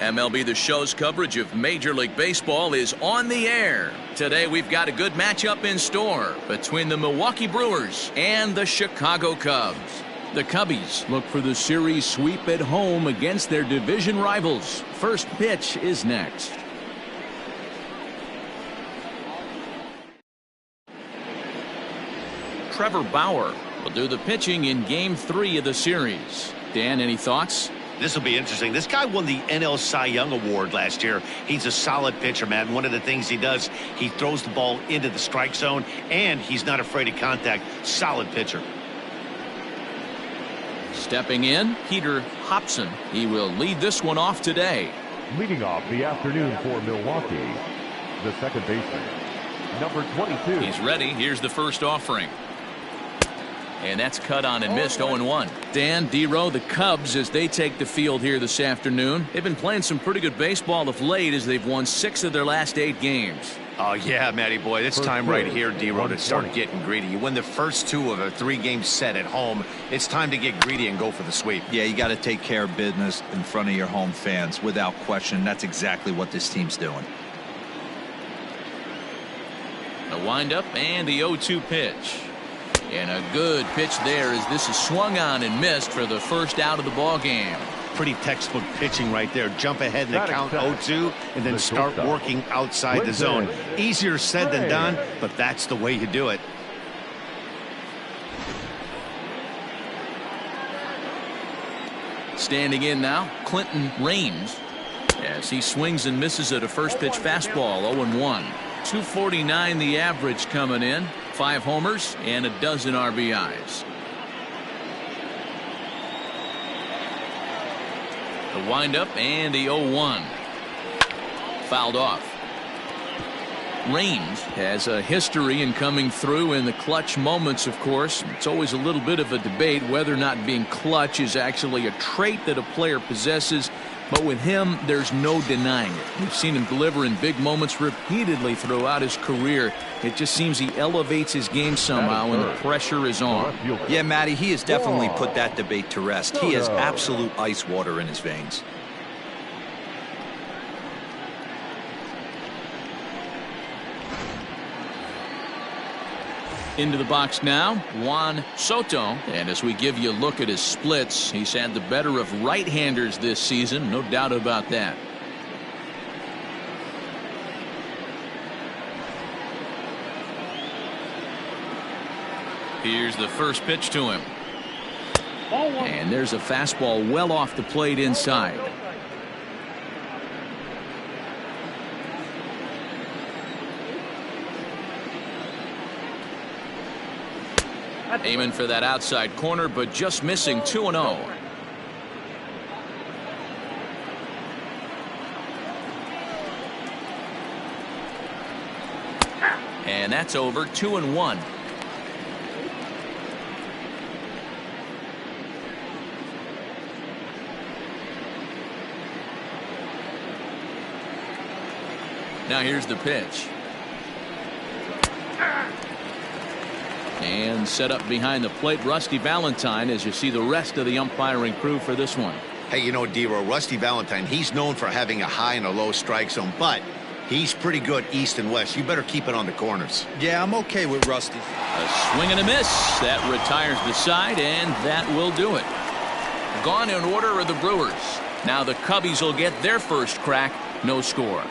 MLB The Show's coverage of Major League Baseball is on the air. Today we've got a good matchup in store between the Milwaukee Brewers and the Chicago Cubs. The Cubbies look for the series sweep at home against their division rivals. First pitch is next. Trevor Bauer will do the pitching in Game 3 of the series. Dan, any thoughts? This will be interesting. This guy won the NL Cy Young Award last year. He's a solid pitcher, man. One of the things he does, he throws the ball into the strike zone, and he's not afraid of contact. Solid pitcher. Stepping in, Peter Hobson. He will lead this one off today. Leading off the afternoon for Milwaukee, the second baseman, number 22. He's ready. Here's the first offering. And that's cut on and missed. 0-1. Dan, D-Row, the Cubs, as they take the field here this afternoon, they've been playing some pretty good baseball of late as they've won 6 of their last 8 games. Oh, yeah, Matty boy. It's time right here, D-Row, to start getting greedy. You win the first 2 of a 3-game set at home. It's time to get greedy and go for the sweep. Yeah, you got to take care of business in front of your home fans without question. That's exactly what this team's doing. The windup and the 0-2 pitch. And a good pitch there as this is swung on and missed for the first out of the ball game. Pretty textbook pitching right there. Jump ahead in the count 0-2 and then start working outside the zone. Easier said than done, but that's the way you do it. Standing in now, Clinton Raines, as he swings and misses at a first pitch fastball. 0-1. 249 the average coming in. 5 homers and a dozen RBIs. The windup and the 0-1. Fouled off. Raines has a history in coming through in the clutch moments, of course. It's always a little bit of a debate whether or not being clutch is actually a trait that a player possesses. But with him, there's no denying it. We've seen him deliver in big moments repeatedly throughout his career. It just seems he elevates his game somehow when the pressure is on. Yeah, Matty, he has definitely put that debate to rest. He has absolute ice water in his veins. Into the box now, Juan Soto. And as we give you a look at his splits, he's had the better of right-handers this season. No doubt about that. Here's the first pitch to him. And there's a fastball well off the plate inside. Aiming for that outside corner, but just missing. 2-0. And that's over. 2-1. Now here's the pitch. And set up behind the plate, Rusty Valentine, as you see the rest of the umpiring crew for this one. Hey, you know, D-Row, Rusty Valentine, he's known for having a high and a low strike zone, but he's pretty good east and west. You better keep it on the corners. Yeah, I'm okay with Rusty. A swing and a miss. That retires the side, and that will do it. Gone in order are the Brewers. Now the Cubbies will get their first crack. No score.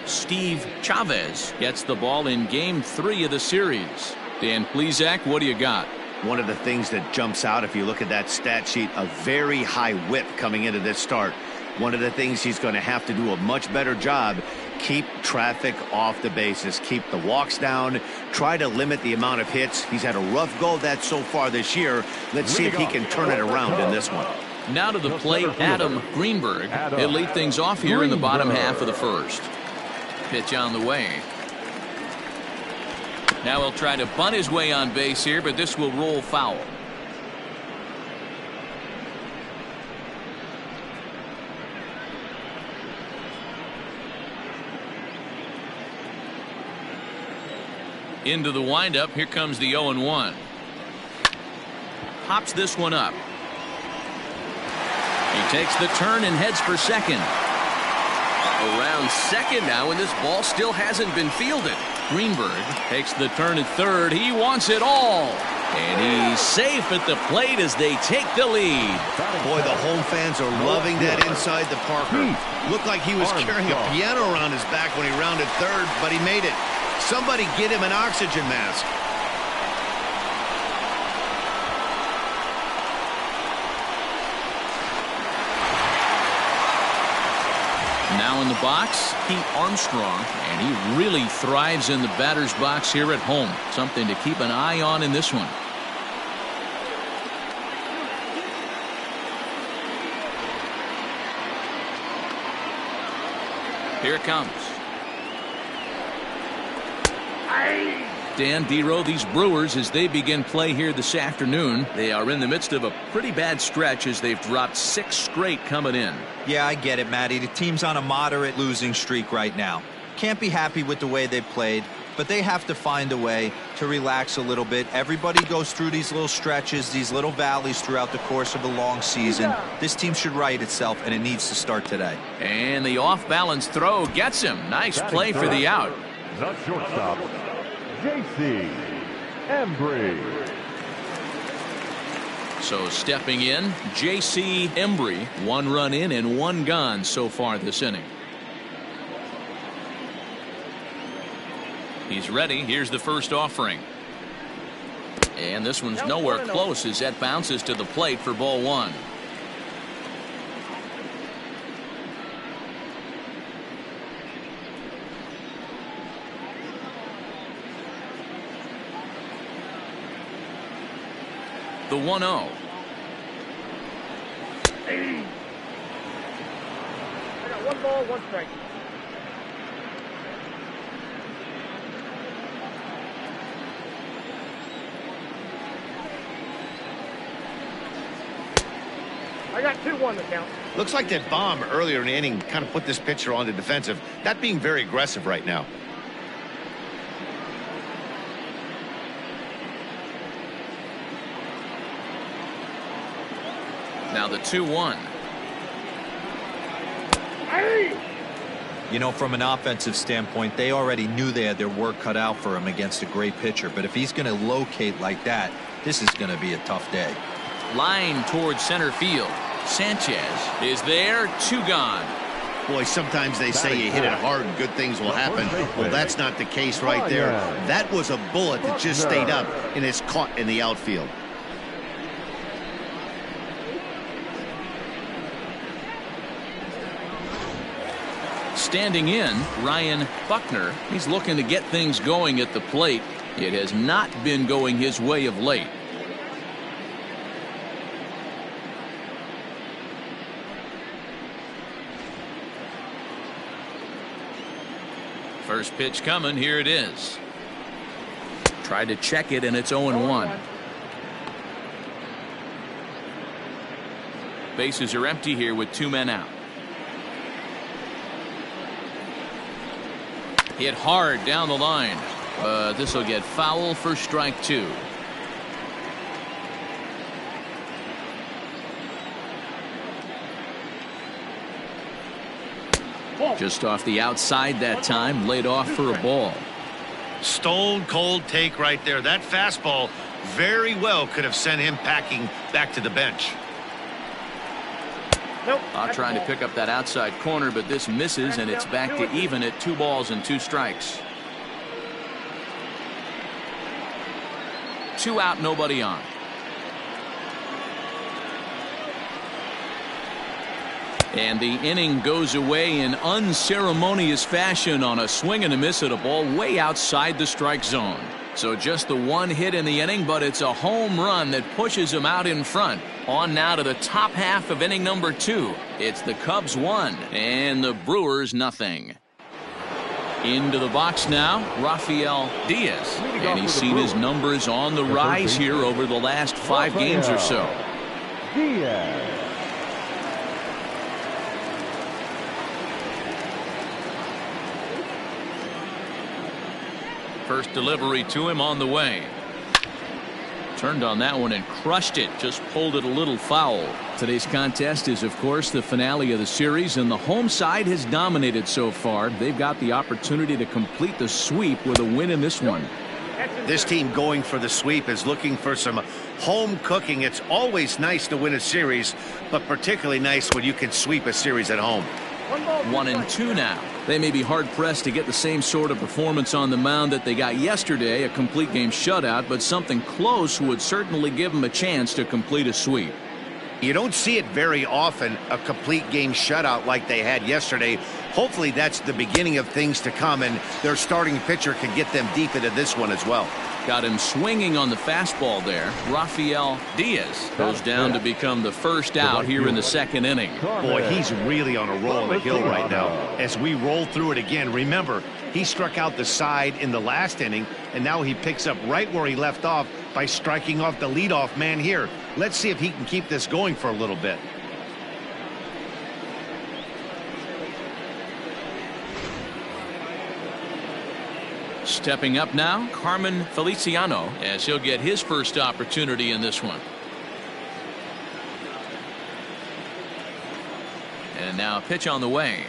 Steve Chavez gets the ball in Game 3 of the series. Dan Plesac, what do you got? One of the things that jumps out if you look at that stat sheet, a very high whip coming into this start. One of the things he's going to have to do a much better job, keep traffic off the bases, keep the walks down, try to limit the amount of hits. He's had a rough go of that so far this year. Let's see if he can turn it around in this one. Now to the plate, Adam Greenberg. He'll lead things off here in the bottom half of the first. Pitch on the way. Now he'll try to bunt his way on base here, but this will roll foul. Into the windup. Here comes the 0-1. Pops this one up. He takes the turn and heads for second. Around second now, and this ball still hasn't been fielded. Greenberg takes the turn at third. He wants it all. And he's safe at the plate as they take the lead. Boy, the home fans are loving that inside the Parker. Looked like he was carrying a piano around his back when he rounded third, but he made it. Somebody get him an oxygen mask. Now in the box, Pete Armstrong, and he really thrives in the batter's box here at home. Something to keep an eye on in this one. Here it comes. Dan Dero, these Brewers, as they begin play here this afternoon, they are in the midst of a pretty bad stretch as they've dropped 6 straight coming in. Yeah, I get it, Matty. The team's on a moderate losing streak right now. Can't be happy with the way they played, but they have to find a way to relax a little bit. Everybody goes through these little stretches, these little valleys throughout the course of a long season. This team should right itself, and it needs to start today. And the off-balance throw gets him. Nice play for the out. The shortstop, Embry. So stepping in, J.C. Embry. 1 run in and 1 gone so far this inning. He's ready. Here's the first offering. And this one's nowhere close as that bounces to the plate for ball 1. The 1-0. I got 1 ball, 1 strike. I got 2-1 to count. Looks like that bomb earlier in the inning kind of put this pitcher on the defensive. Not being very aggressive right now. Now the 2-1. You know, from an offensive standpoint, they already knew they had their work cut out for him against a great pitcher. But if he's going to locate like that, this is going to be a tough day. Line towards center field. Sanchez is there. 2 gone. Boy, sometimes they say you hit it hard and good things will happen. Well, that's not the case right there. That was a bullet that just stayed up and is caught in the outfield. Standing in, Ryan Buckner. He's looking to get things going at the plate. It has not been going his way of late. First pitch coming. Here it is. Tried to check it, and it's 0-1. Bases are empty here with 2 men out. Hit hard down the line. This will get foul for strike 2. Just off the outside that time, laid off for a ball. Stone cold take right there. That fastball very well could have sent him packing back to the bench. Nope. Trying to pick up that outside corner, but this misses, and it's back to even at 2 balls and 2 strikes. 2 out, nobody on. And the inning goes away in unceremonious fashion on a swing and a miss at a ball way outside the strike zone. So just the 1 hit in the inning, but it's a home run that pushes him out in front. On now to the top half of inning number 2. It's the Cubs 1 and the Brewers nothing. Into the box now, Rafael Diaz. And he's seen his numbers on the rise here over the last 5 games or so. Diaz. First delivery to him on the way. Turned on that one and crushed it. Just pulled it a little foul. Today's contest is, of course, the finale of the series, and the home side has dominated so far. They've got the opportunity to complete the sweep with a win in this one. This team going for the sweep is looking for some home cooking. It's always nice to win a series, but particularly nice when you can sweep a series at home. 1-2 now. They may be hard-pressed to get the same sort of performance on the mound that they got yesterday, a complete game shutout, but something close would certainly give them a chance to complete a sweep. You don't see it very often, a complete game shutout like they had yesterday. Hopefully that's the beginning of things to come, and their starting pitcher can get them deep into this one as well. Got him swinging on the fastball there. Rafael Diaz goes down to become the first out here in the second inning. Boy, he's really on a roll on the hill right now. As we roll through it again, remember, he struck out the side in the last inning, and now he picks up right where he left off by striking off the leadoff man here. Let's see if he can keep this going for a little bit. Stepping up now, Carmen Feliciano, as he'll get his first opportunity in this one. And now a pitch on the way.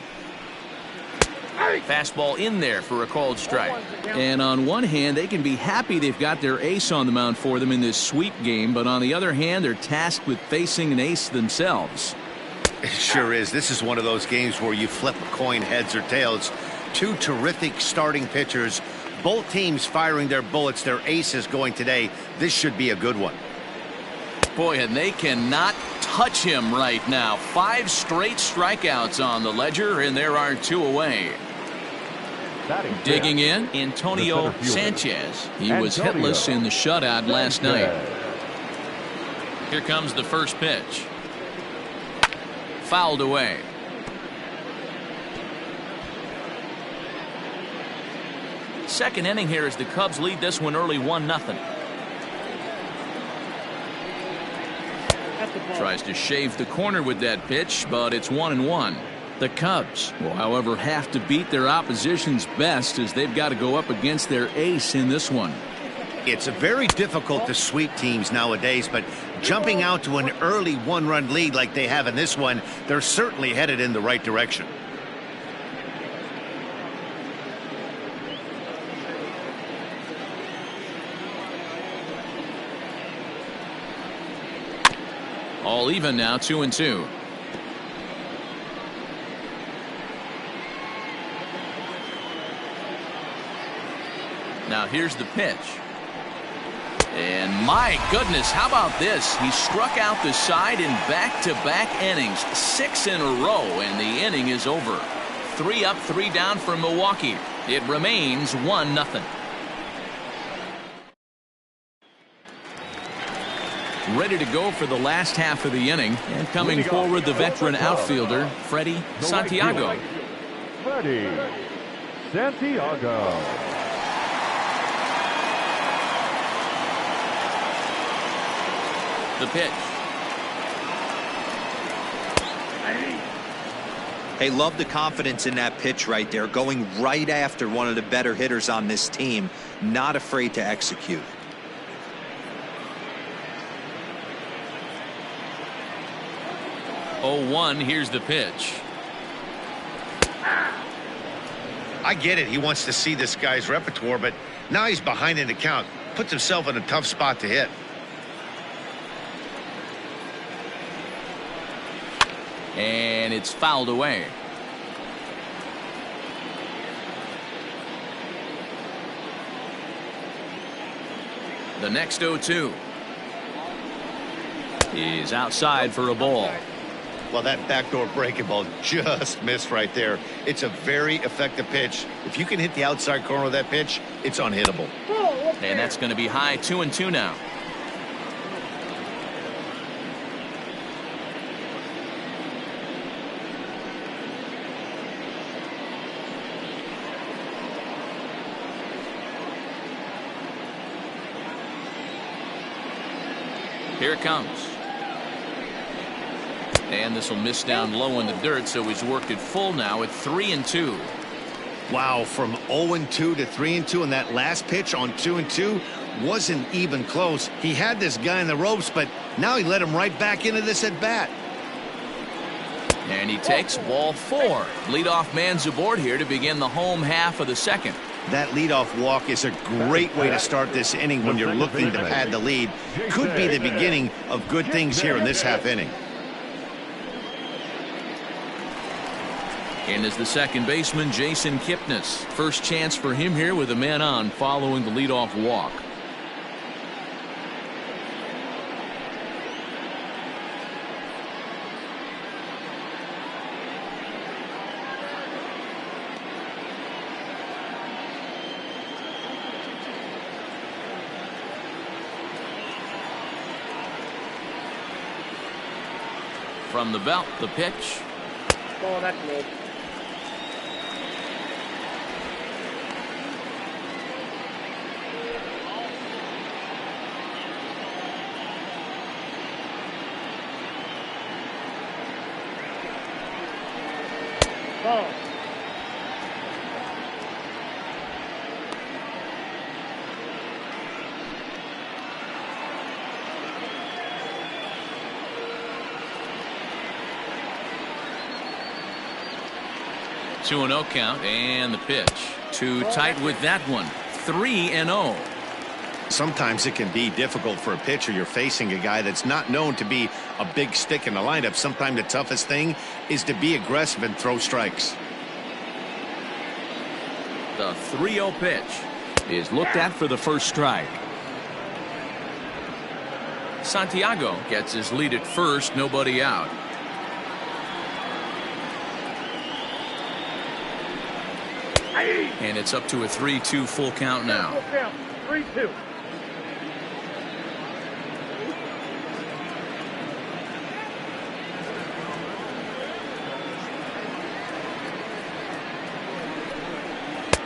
Fastball in there for a called strike. And on one hand, they can be happy they've got their ace on the mound for them in this sweep game, but on the other hand, they're tasked with facing an ace themselves. It sure is. This is one of those games where you flip a coin heads or tails. Two terrific starting pitchers, both teams firing their bullets. Their aces going today. This should be a good one. Boy, and they cannot touch him right now. 5 straight strikeouts on the ledger, and there are 2 away. Digging in, Antonio Sanchez. He was hitless in the shutout last night. Here comes the first pitch. Fouled away. Second inning here as the Cubs lead this one early 1-0. Tries to shave the corner with that pitch, but it's 1-1. The Cubs will, however, have to beat their opposition's best as they've got to go up against their ace in this one. It's very difficult to sweep teams nowadays, but jumping out to an early 1-run lead like they have in this one, they're certainly headed in the right direction. All even now, 2-2. Now here's the pitch. And my goodness, how about this? He struck out the side in back-to-back innings, 6 in a row, and the inning is over. 3 up, 3 down for Milwaukee. It remains 1-0. Ready to go for the last half of the inning, and coming forward the veteran outfielder Freddie Santiago. Freddie Santiago. The pitch. Hey, love the confidence in that pitch right there, going right after one of the better hitters on this team, not afraid to execute. Oh, 1, here's the pitch. I get it. He wants to see this guy's repertoire, but now he's behind in the count. Puts himself in a tough spot to hit. And it's fouled away. The next 0-2 is outside for a ball. Well, that backdoor breaking ball just missed right there. It's a very effective pitch. If you can hit the outside corner of that pitch, it's unhittable. And that's going to be high, 2-2 now. Here it comes. And this will miss down low in the dirt, so he's worked it full now at 3-2. Wow, from 0-2 to 3-2, and that last pitch on 2-2 wasn't even close. He had this guy in the ropes, but now he let him right back into this at bat. And he takes ball 4. Leadoff man's aboard here to begin the home half of the second. That leadoff walk is a great way to start this inning when you're looking to pad the lead. Could be the beginning of good things here in this half inning. And is the second baseman, Jason Kipnis. First chance for him here with a man on following the leadoff walk. From the belt, the pitch. Oh, that's low. Ball. Two and 0 count, and the pitch. Too tight with that one. 3-0. Sometimes it can be difficult for a pitcher. You're facing a guy that's not known to be a big stick in the lineup. Sometimes the toughest thing is to be aggressive and throw strikes. The 3-0 pitch is looked at for the first strike. Santiago gets his lead at first, nobody out. And it's up to a 3-2 full count now. Full count. 3-2.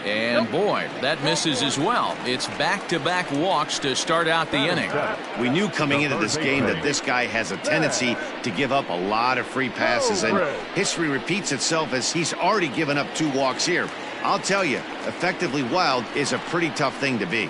And boy, that misses as well. It's back-to-back walks to start out the inning. We knew coming into this game that this guy has a tendency to give up a lot of free passes, and history repeats itself as he's already given up 2 walks here. I'll tell you, effectively wild is a pretty tough thing to be.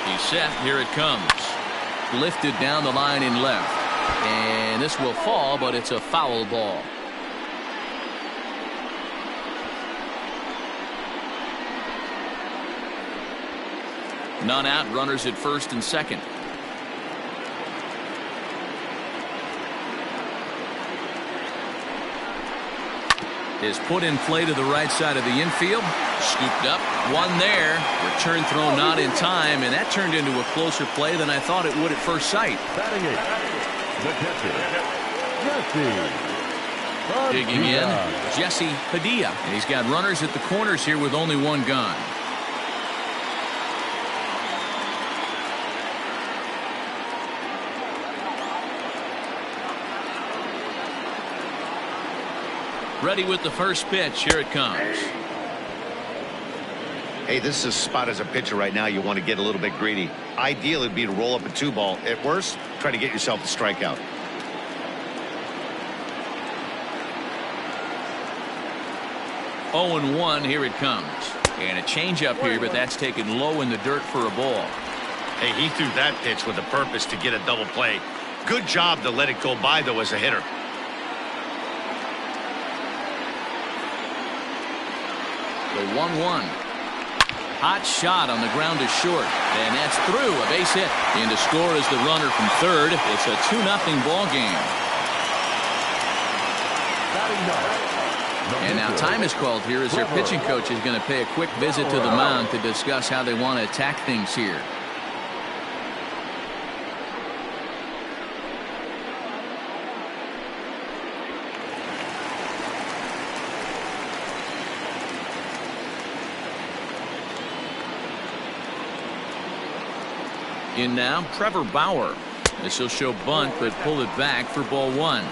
He's set. Here it comes. Lifted down the line in left. And this will fall, but it's a foul ball. None out, runners at first and second. Is put in play to the right side of the infield. Scooped up, one there. Return throw not in time, and that turned into a closer play than I thought it would at first sight. Batting it, the catcher, Jesse. Digging in, Jesse Padilla. And he's got runners at the corners here with only one gone. Ready with the first pitch. Here it comes. Hey, this is a spot as a pitcher right now you want to get a little bit greedy. Ideal would be to roll up a 2-ball. At worst, try to get yourself a strikeout. Oh, 0-1. Here it comes. And a changeup here, but that's taken low in the dirt for a ball. Hey, he threw that pitch with a purpose to get a double play. Good job to let it go by, though, as a hitter. The 1-1. Hot shot on the ground is short, and that's through. A base hit. In to score is the runner from third. It's a 2-0 ball game. And now time is called here as their pitching coach is going to pay a quick visit to the mound to discuss how they want to attack things here. In now, Trevor Bauer. This will show bunt, but pull it back for ball 1.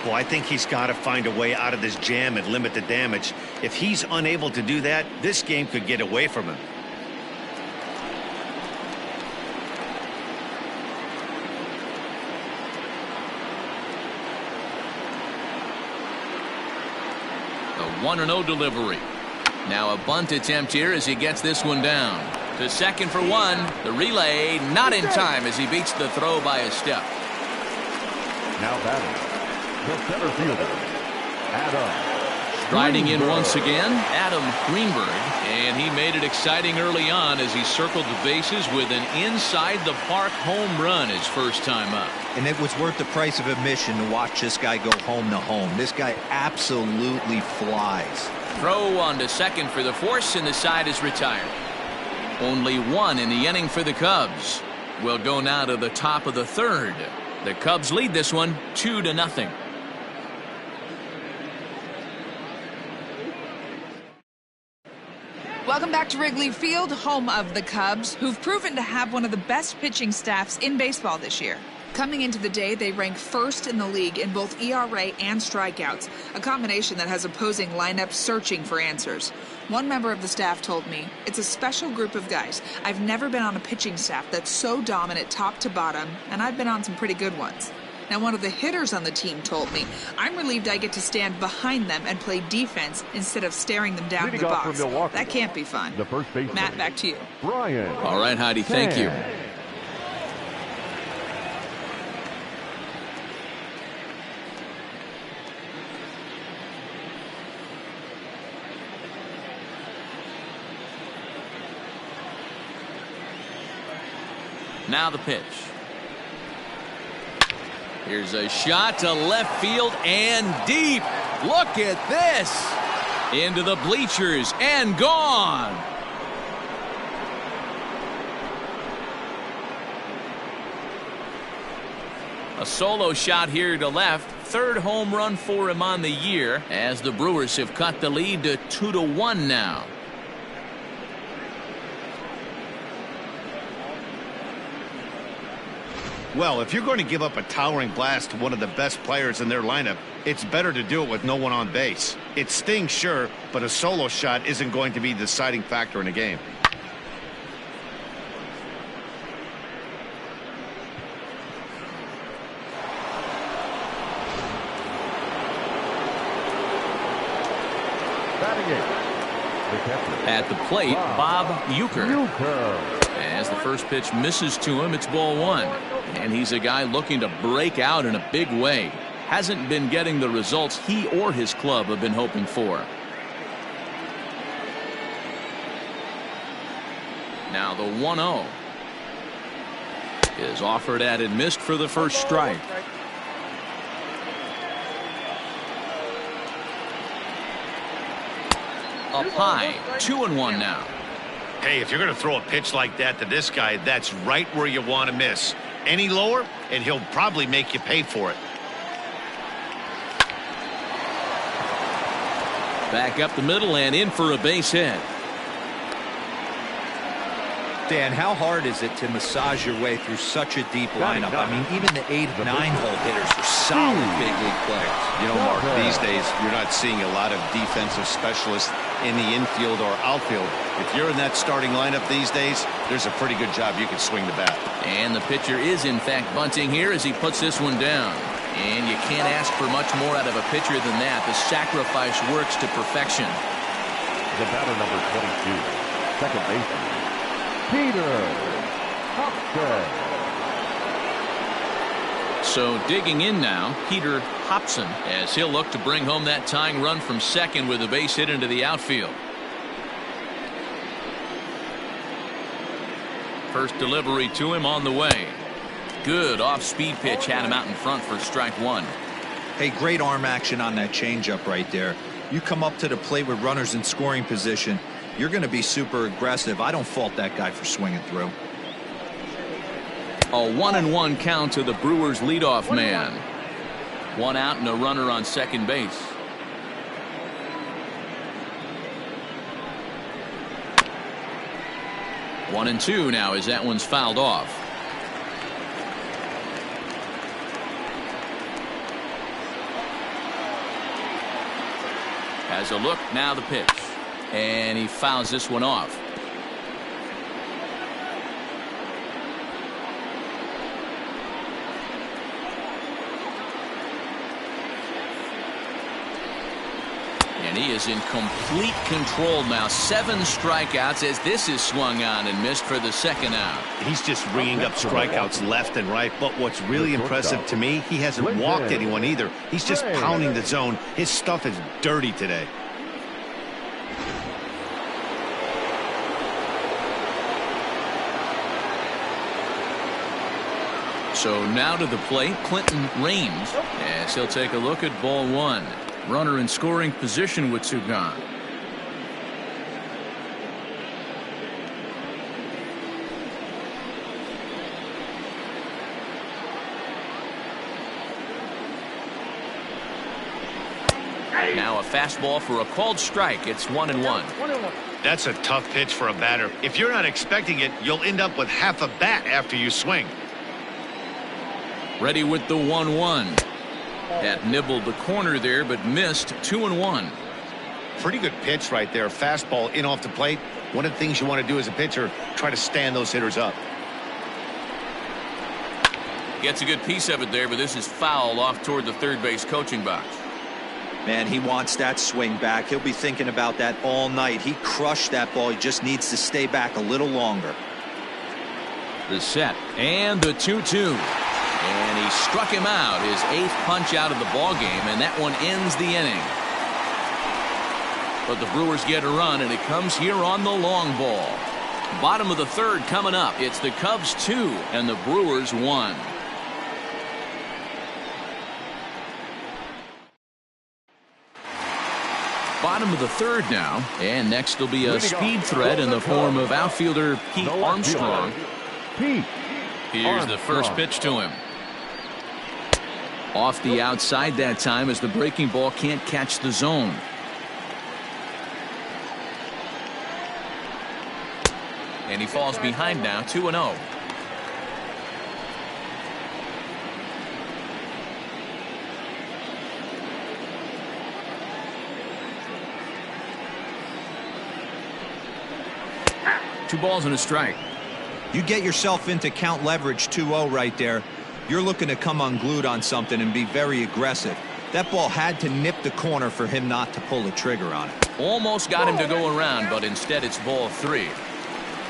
Well, I think he's got to find a way out of this jam and limit the damage. If he's unable to do that, this game could get away from him. The 1-0 delivery. Now a bunt attempt here as he gets this one down. To second for one. The relay not in time as he beats the throw by a step. Now batting, the center fielder, Adam. Striding in once again, Adam Greenberg, and he made it exciting early on as he circled the bases with an inside-the-park home run his first time up. And it was worth the price of admission to watch this guy go home to home. This guy absolutely flies. Throw on to second for the force, and the side is retired. Only one in the inning for the Cubs. We'll go now to the top of the third. The Cubs lead this one 2-0. Welcome back to Wrigley Field, home of the Cubs, who've proven to have one of the best pitching staffs in baseball this year. Coming into the day, they rank first in the league in both ERA and strikeouts, a combination that has opposing lineups searching for answers. One member of the staff told me, "It's a special group of guys. I've never been on a pitching staff that's so dominant top to bottom, and I've been on some pretty good ones." Now, one of the hitters on the team told me, "I'm relieved I get to stand behind them and play defense instead of staring them down in the box. That can't be fun." The first baseman, Matt, back to you. Brian. All right, Heidi, thank you. Now the pitch. Here's a shot to left field and deep. Look at this. Into the bleachers and gone. A solo shot here to left. Third home run for him on the year as the Brewers have cut the lead to 2-1 now. Well, if you're going to give up a towering blast to one of the best players in their lineup, it's better to do it with no one on base. It stings, sure, but a solo shot isn't going to be the deciding factor in a game. Batting eighth, the catcher. At the plate, Bob Uecker. As the first pitch misses to him, it's ball one. And he's a guy looking to break out in a big way. Hasn't been getting the results he or his club have been hoping for. Now the 1-0 is offered at and missed for the first strike. Up high, 2-1 now. Hey, if you're going to throw a pitch like that to this guy, that's right where you want to miss. Any lower, and he'll probably make you pay for it. Back up the middle and in for a base hit. Dan, how hard is it to massage your way through such a deep lineup? I mean, even the 8 and 9-hole hitters are solid big league players. You know, Mark, these days you're not seeing a lot of defensive specialists in the infield or outfield. If you're in that starting lineup these days, there's a pretty good job you can swing the bat. And the pitcher is in fact bunting here as he puts this one down. And you can't ask for much more out of a pitcher than that. The sacrifice works to perfection. The batter number 22, second baseman, Peter Hobson. So digging in now, Peter Hobson, as he'll look to bring home that tying run from second with a base hit into the outfield. First delivery to him on the way. Good off-speed pitch had him out in front for strike one. Hey, great arm action on that changeup right there. You come up to the plate with runners in scoring position, you're going to be super aggressive. I don't fault that guy for swinging through. A 1-1 count to the Brewers leadoff man. One out and a runner on second base. 1-2 now as that one's fouled off. Has a look, now the pitch. And he fouls this one off. And he is in complete control now. 7 strikeouts as this is swung on and missed for the second out. He's just ringing up strikeouts left and right. But what's really impressive to me, he hasn't walked anyone either. He's just pounding the zone. His stuff is dirty today. So now to the plate, Clinton Raines, as he'll take a look at ball 1. Runner in scoring position with 2 gone. Now a fastball for a called strike. It's 1-1. That's a tough pitch for a batter. If you're not expecting it, you'll end up with half a bat after you swing. Ready with the 1-1. That nibbled the corner there, but missed. 2-1. Pretty good pitch right there. Fastball in off the plate. One of the things you want to do as a pitcher, try to stand those hitters up. Gets a good piece of it there, but this is foul off toward the third base coaching box. Man, he wants that swing back. He'll be thinking about that all night. He crushed that ball. He just needs to stay back a little longer. The set and the 2-2. And he struck him out, his 8th punch out of the ball game, and that one ends the inning. But the Brewers get a run, and it comes here on the long ball. Bottom of the 3rd coming up. It's the Cubs 2 and the Brewers 1. Bottom of the 3rd now, and next will be a speed threat in the form of outfielder Pete Armstrong. Here's the first pitch to him. Off the outside that time as the breaking ball can't catch the zone. And he falls behind now, 2-0. Two balls and a strike. You get yourself into count leverage 2-0 right there. You're looking to come unglued on something and be very aggressive. That ball had to nip the corner for him not to pull the trigger on it. Almost got him to go around, but instead it's ball 3.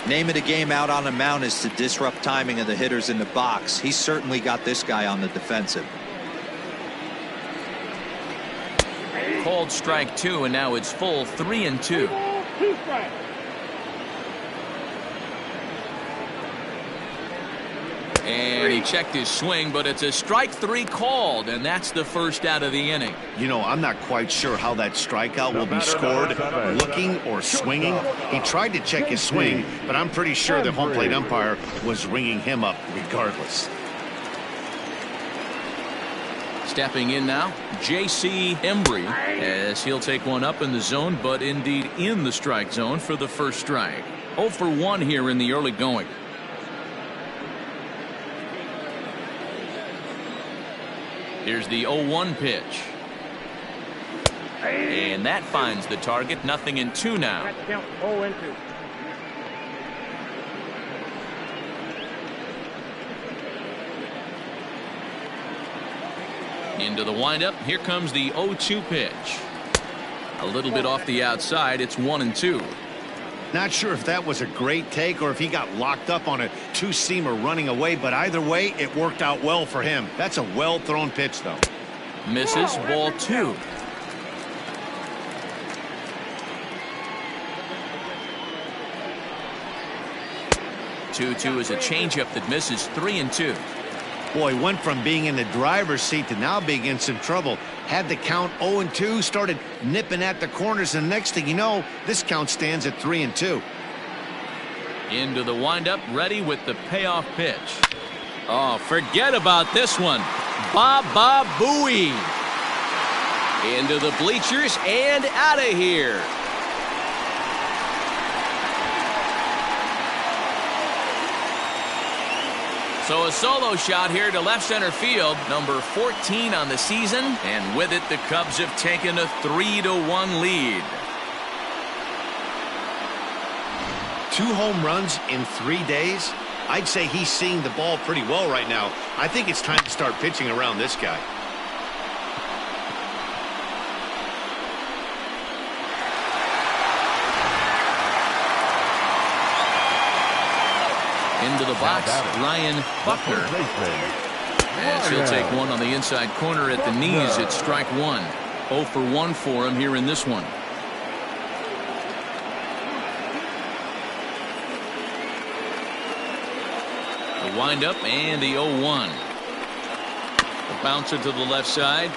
Name of the game out on the mound is to disrupt timing of the hitters in the box. He's certainly got this guy on the defensive. Called strike 2, and now it's full 3-2. 2 strikes. And he checked his swing, but it's a strike 3 called, and that's the first out of the inning. You know, I'm not quite sure how that strikeout will be scored, looking or swinging. He tried to check his swing, but I'm pretty sure the home plate umpire was ringing him up regardless. Stepping in now, J.C. Embry, as he'll take one up in the zone, but indeed in the strike zone for the first strike. 0 for 1 here in the early going. Here's the 0-1 pitch. And that finds the target. 0-2 now. That's count 0-2. Into the windup. Here comes the 0-2 pitch. A little bit off the outside. It's 1-2. Not sure if that was a great take or if he got locked up on a 2-seamer running away, but either way, it worked out well for him. That's a well-thrown pitch, though. Misses, ball 2. Two is a changeup that misses. 3-2. Boy, went from being in the driver's seat to now being in some trouble. Had the count 0-2, started nipping at the corners, and next thing you know, this count stands at 3-2. Into the windup, ready with the payoff pitch. Oh, forget about this one. Baba Booey. Into the bleachers and out of here. So a solo shot here to left center field, number 14 on the season, and with it the Cubs have taken a 3-1 lead. 2 home runs in 3 days. I'd say he's seeing the ball pretty well right now. I think it's time to start pitching around this guy. Into the box, Ryan Buckner. As he'll take one on the inside corner at the knees. It's strike 1. 0 for 1 for him here in this one. The windup and the 0-1. The bouncer to the left side.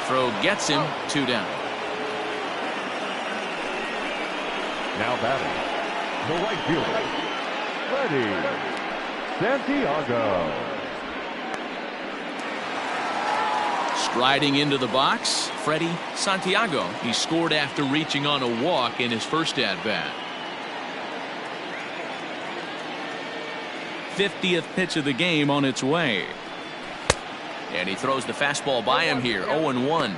Throw gets him. 2 down. Now batting, the right fielder, Freddie Santiago. Striding into the box, Freddie Santiago. He scored after reaching on a walk in his first at-bat. 50th pitch of the game on its way. And he throws the fastball by him here. 0-1.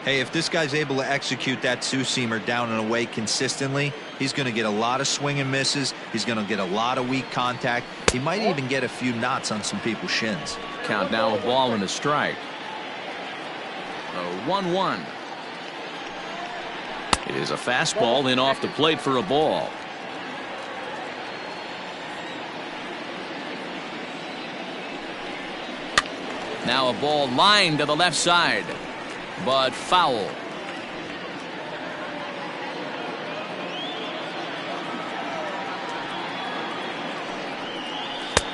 Hey, if this guy's able to execute that two-seamer down and away consistently, he's going to get a lot of swing and misses. He's going to get a lot of weak contact. He might even get a few knots on some people's shins. Count now, a ball and a strike. 1-1. It is a fastball in off the plate for a ball. Now a ball lined to the left side, but foul.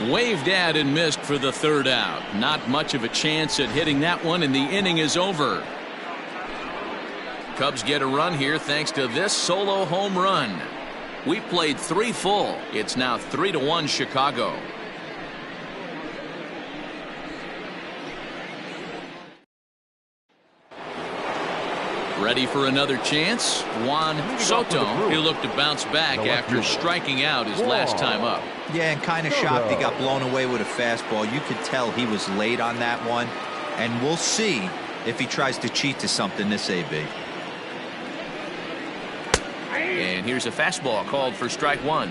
Waved at and missed for the 3rd out. Not much of a chance at hitting that one, and the inning is over. Cubs get a run here thanks to this solo home run. We played 3 full. It's now 3-1 Chicago. Ready for another chance? Juan Soto. He'll look to bounce back after striking out his last time up. Yeah, and kind of shocked he got blown away with a fastball. You could tell he was late on that one. And we'll see if he tries to cheat to something this AB. And here's a fastball called for strike 1.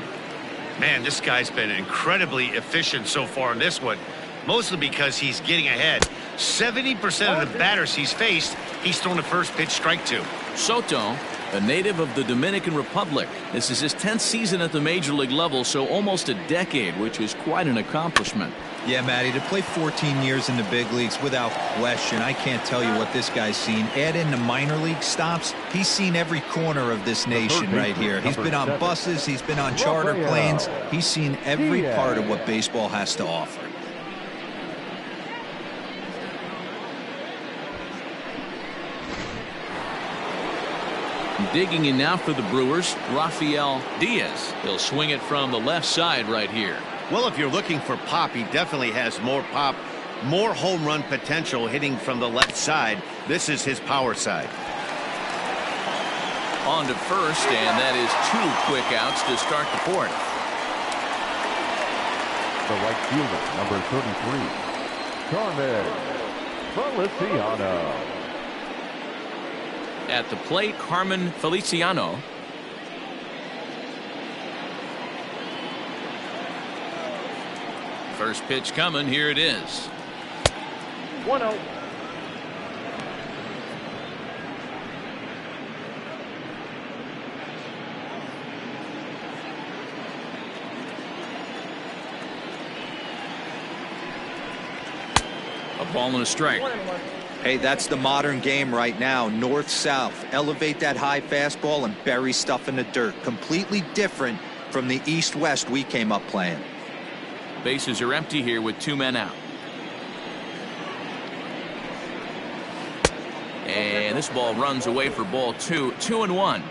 Man, this guy's been incredibly efficient so far in this one. Mostly because he's getting ahead. 70% of the batters he's faced, he's thrown the first pitch, strike 2. Soto, a native of the Dominican Republic. This is his 10th season at the major league level, so almost a decade, which is quite an accomplishment. Yeah, Matty, to play 14 years in the big leagues without question, I can't tell you what this guy's seen. Add in the minor league stops, he's seen every corner of this nation right here. He's been on buses, he's been on charter planes, he's seen every part of what baseball has to offer. Digging in now for the Brewers, Rafael Diaz. He'll swing it from the left side right here. Well, if you're looking for pop, he definitely has more pop, more home run potential hitting from the left side. This is his power side. On to first, and that is 2 quick outs to start the 4th. The right fielder, number 33, Carmen Feliciano. At the plate, Carmen Feliciano. First pitch coming. Here it is. 1-0. A ball and a strike. Hey, that's the modern game right now. North-south. Elevate that high fastball and bury stuff in the dirt. Completely different from the east-west we came up playing. Bases are empty here with 2 men out. And this ball runs away for ball 2. 2-1.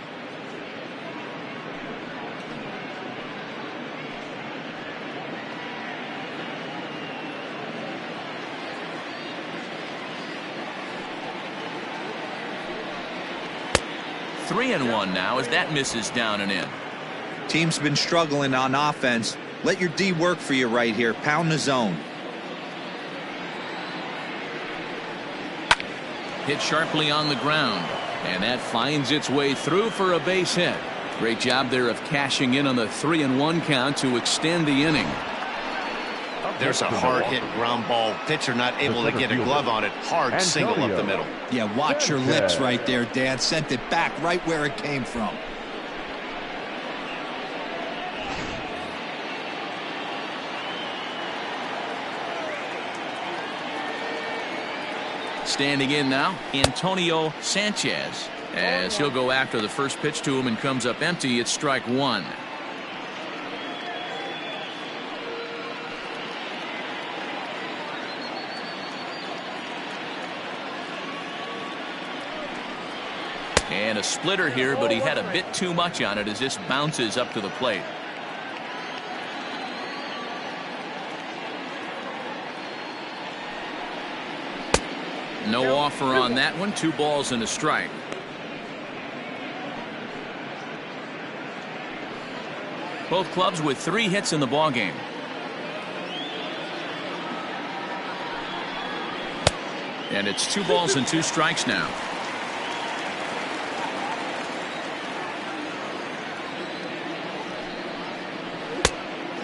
Three and 1 now as that misses down and in. Team's been struggling on offense. Let your D work for you right here. Pound the zone. Hit sharply on the ground, and that finds its way through for a base hit. Great job there of cashing in on the 3-1 count to extend the inning. There's a hard hit ground ball. Pitcher not able to get a glove on it. Hard single up the middle. Yeah, watch your lips right there, Dan. Sent it back right where it came from. Standing in now, Antonio Sanchez, as he'll go after the first pitch to him and comes up empty. It's strike one. And a splitter here, but he had a bit too much on it as this bounces up to the plate. No offer on that one. 2 balls and a strike. Both clubs with 3 hits in the ballgame. And it's 2 balls and 2 strikes now.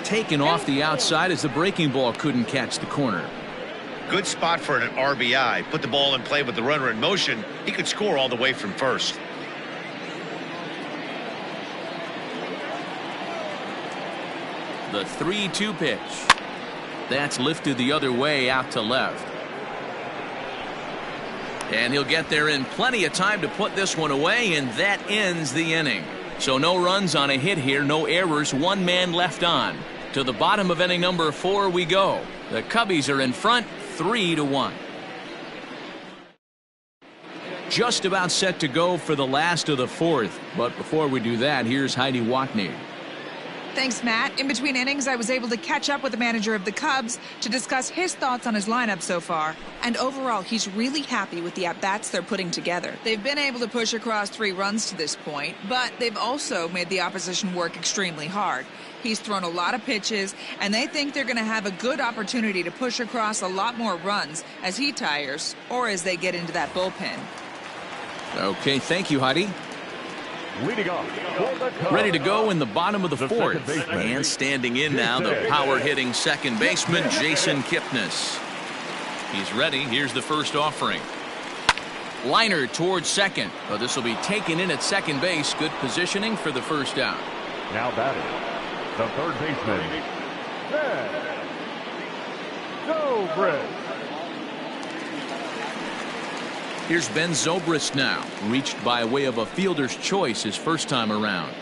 Taken off the outside as the breaking ball couldn't catch the corner. Good spot for an RBI. Put the ball in play with the runner in motion. He could score all the way from first. The 3-2 pitch. That's lifted the other way out to left. And he'll get there in plenty of time to put this one away, and that ends the inning. So no runs on a hit here, no errors, 1 man left on. To the bottom of inning number 4 we go. The Cubbies are in front, 3-1. Just about set to go for the last of the 4th. But before we do that, here's Heidi Watney. Thanks, Matt. In between innings, I was able to catch up with the manager of the Cubs to discuss his thoughts on his lineup so far. And overall, he's really happy with the at-bats they're putting together. They've been able to push across 3 runs to this point, but they've also made the opposition work extremely hard. He's thrown a lot of pitches, and they think they're going to have a good opportunity to push across a lot more runs as he tires or as they get into that bullpen. Okay, thank you, Heidi. Leading off for the Cubs, Ready to go in the bottom of the 4th. second baseman. And standing in now, the power-hitting second baseman, Jason Kipnis. He's ready. Here's the first offering. Liner towards second. Well, this will be taken in at second base. Good positioning for the first out. Now batting, the third baseman, Zobrist. Here's Ben Zobrist now, reached by way of a fielder's choice his first time around.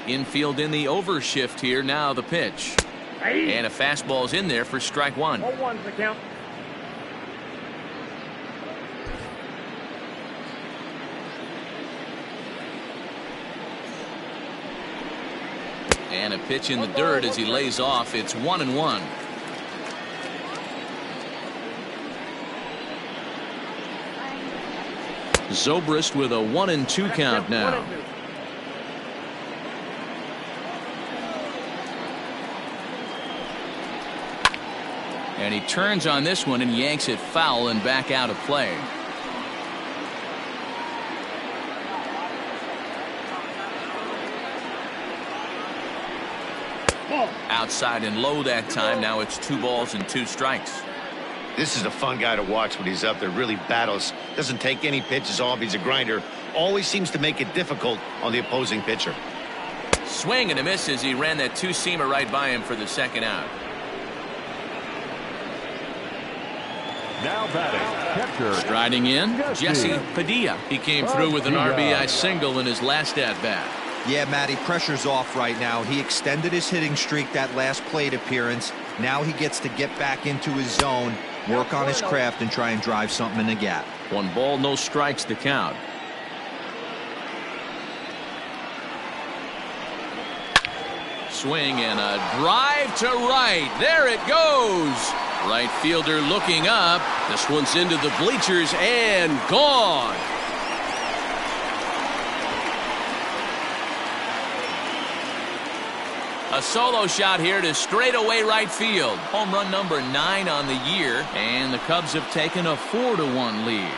Infield in the overshift here. Now the pitch. And a fastball's in there for strike 1. 0-1's the count. And a pitch in the dirt as he lays off. It's 1-1. Zobrist with a 1-2 count now. And he turns on this one and yanks it foul and back out of play. Outside and low that time. Now it's 2 balls and 2 strikes. This is a fun guy to watch when he's up there. Really battles. Doesn't take any pitches off. He's a grinder. Always seems to make it difficult on the opposing pitcher. Swing and a miss as he ran that 2-seamer right by him for the second out. Now batting, catcher. Striding in, Jesse Padilla. He came through with an RBI single in his last at-bat. Yeah, Matty, pressure's off right now. He extended his hitting streak that last plate appearance. Now he gets to get back into his zone, work on his craft, and try and drive something in the gap. 1 ball, no strikes to count. Swing and a drive to right. There it goes. Right fielder looking up. This one's into the bleachers and gone. A solo shot here to straightaway right field. Home run number 9 on the year, and the Cubs have taken a 4-1 lead.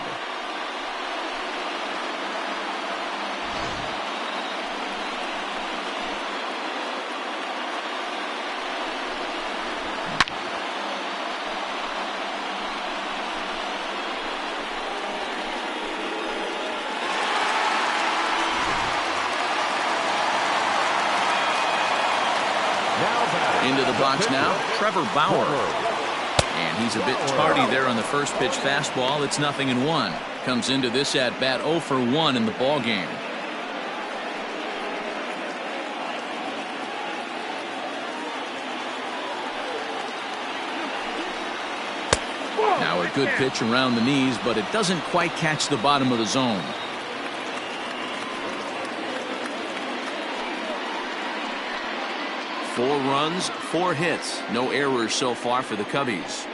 Into the box now, Trevor Bauer. And he's a bit tardy there on the first pitch fastball. It's 0-1. Comes into this at bat 0 for 1 in the ball game. Now a good pitch around the knees, but it doesn't quite catch the bottom of the zone. Four runs, 4 hits. No errors so far for the Cubbies.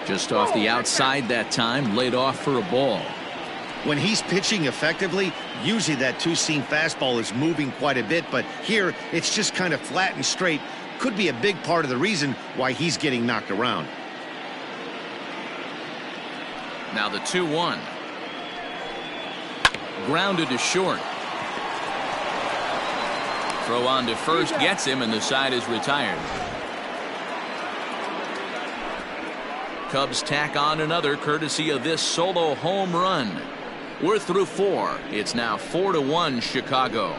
Just off the outside that time, laid off for a ball. When he's pitching effectively, usually that two-seam fastball is moving quite a bit, but here it's just kind of flat and straight. Could be a big part of the reason why he's getting knocked around. Now the 2-1. Grounded to short. Throw on to first gets him, and the side is retired. Cubs tack on another courtesy of this solo home run. We're through 4. It's now 4-1 Chicago.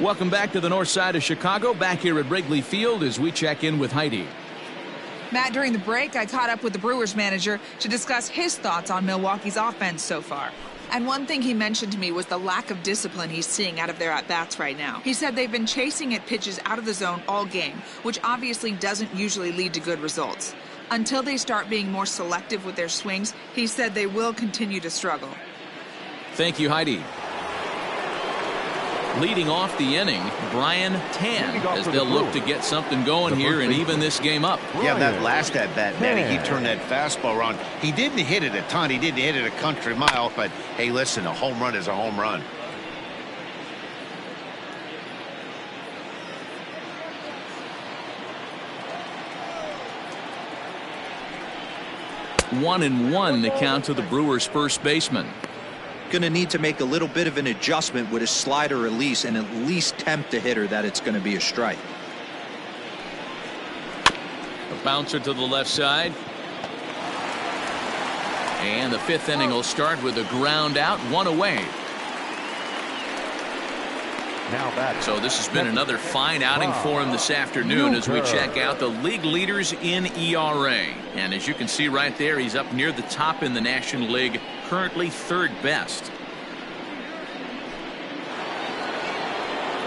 Welcome back to the north side of Chicago. Back here at Wrigley Field as we check in with Heidi. Matt, during the break, I caught up with the Brewers manager to discuss his thoughts on Milwaukee's offense so far. And one thing he mentioned to me was the lack of discipline he's seeing out of their at-bats right now. He said they've been chasing at pitches out of the zone all game, which obviously doesn't usually lead to good results. Until they start being more selective with their swings, he said they will continue to struggle. Thank you, Heidi. Leading off the inning, Brian Tan, as they'll look to get something going here and even this game up. Yeah, that last at-bat, Matty, he turned that fastball around. He didn't hit it a ton. He didn't hit it a country mile, but hey, listen, a home run is a home run. One and one, the count to the Brewers' first baseman. Going to need to make a little bit of an adjustment with his slider release and at least tempt the hitter that it's going to be a strike. A bouncer to the left side. And the 5th inning will start with a ground out, 1 away. So this has been another fine outing for him this afternoon as we check out the league leaders in ERA. And as you can see right there, he's up near the top in the National League, currently 3rd best.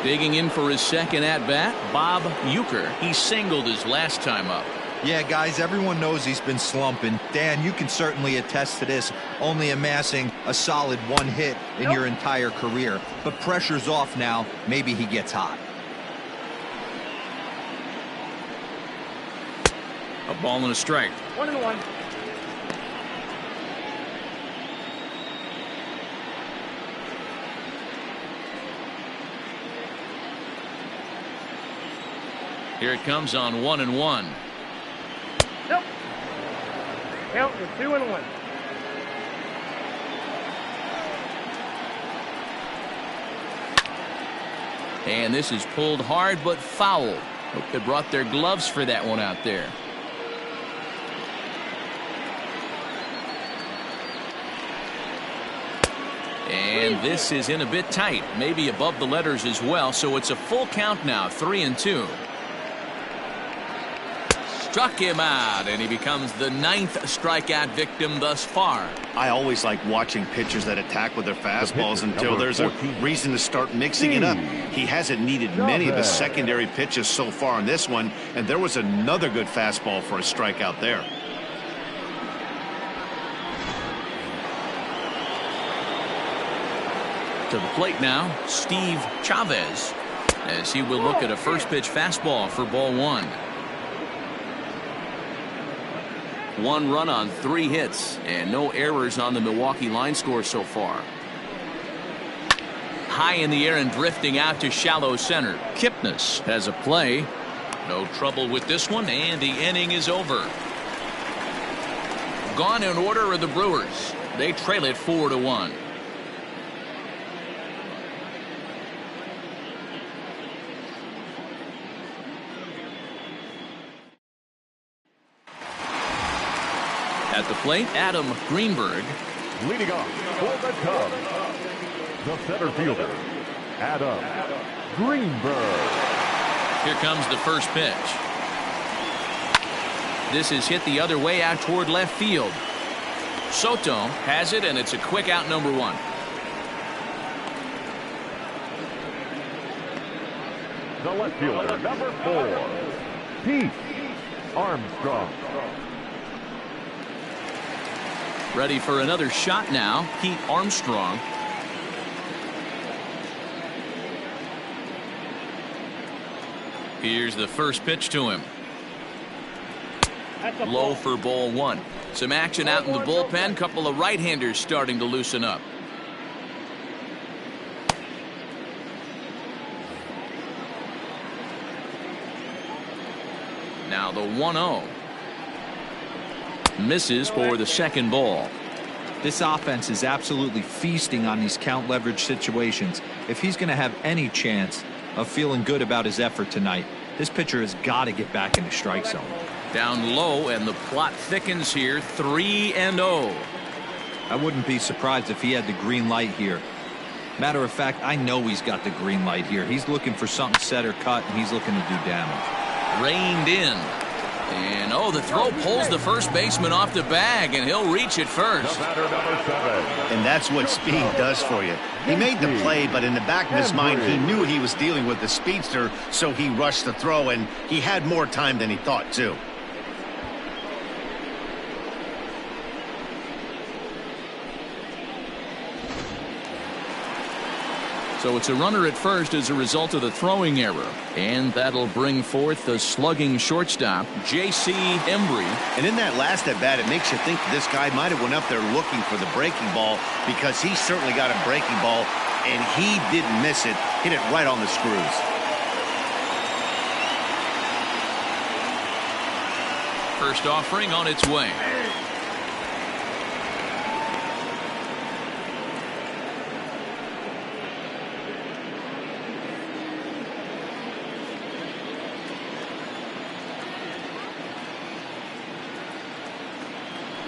Digging in for his second at-bat, Bob Uecker. He singled his last time up. Yeah, guys, everyone knows he's been slumping. Dan, you can certainly attest to this, only amassing a solid 1 hit in your entire career. But pressure's off now. Maybe he gets hot. A ball and a strike. 1-1. Here it comes on 1-1. Nope. Count is 2-1. And this is pulled hard but foul. Hope they brought their gloves for that one out there. And this is in a bit tight, maybe above the letters as well, so it's a full count now, 3-2. Struck him out, and he becomes the 9th strikeout victim thus far. I always like watching pitchers that attack with their fastballs until there's a reason to start mixing it up. He hasn't needed many of his secondary pitches so far in this one, and there was another good fastball for a strikeout there. To the plate now, Steve Chavez, as he will look at a first pitch fastball for ball 1. 1 run on 3 hits, and no errors on the Milwaukee line score so far. High in the air and drifting out to shallow center. Kipnis has a play. No trouble with this one, and the inning is over. Gone in order are the Brewers. They trail it 4-1. At the plate, Adam Greenberg. Leading off for the Cubs, the center fielder, Adam Greenberg. Here comes the first pitch. This is hit the other way out toward left field. Soto has it, and it's a quick out, number 1. The left fielder, number 4, Pete Armstrong. Ready for another shot now, Pete Armstrong. Here's the first pitch to him. Low for ball 1. Some action out in the bullpen. Couple of right-handers starting to loosen up. Now the 1-0. Misses for the second ball. This offense is absolutely feasting on these count leverage situations. If he's going to have any chance of feeling good about his effort tonight, this pitcher has got to get back in the strike zone. Down low, and the plot thickens here. 3-0. I wouldn't be surprised if he had the green light here. Matter of fact, I know he's got the green light here. He's looking for something set or cut, and he's looking to do damage. Reined in. And the throw pulls the first baseman off the bag, and he'll reach it first. The batter, number 7. And that's what speed does for you. He made the play, but in the back of his mind, he knew he was dealing with the speedster, so he rushed the throw, and he had more time than he thought, too. So it's a runner at first as a result of the throwing error. And that'll bring forth the slugging shortstop, J.C. Embry. And in that last at bat, it makes you think this guy might have went up there looking for the breaking ball, because he certainly got a breaking ball, and he didn't miss it. Hit it right on the screws. First offering on its way.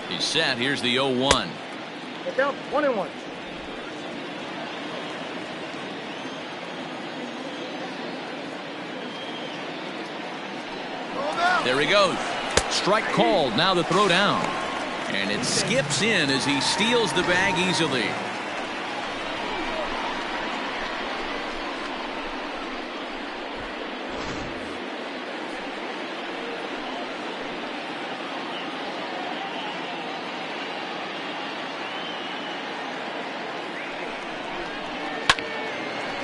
He's set. Here's the 0-1. Get down 1-1. There he goes. Strike called. Now the throw down. And it skips in as he steals the bag easily.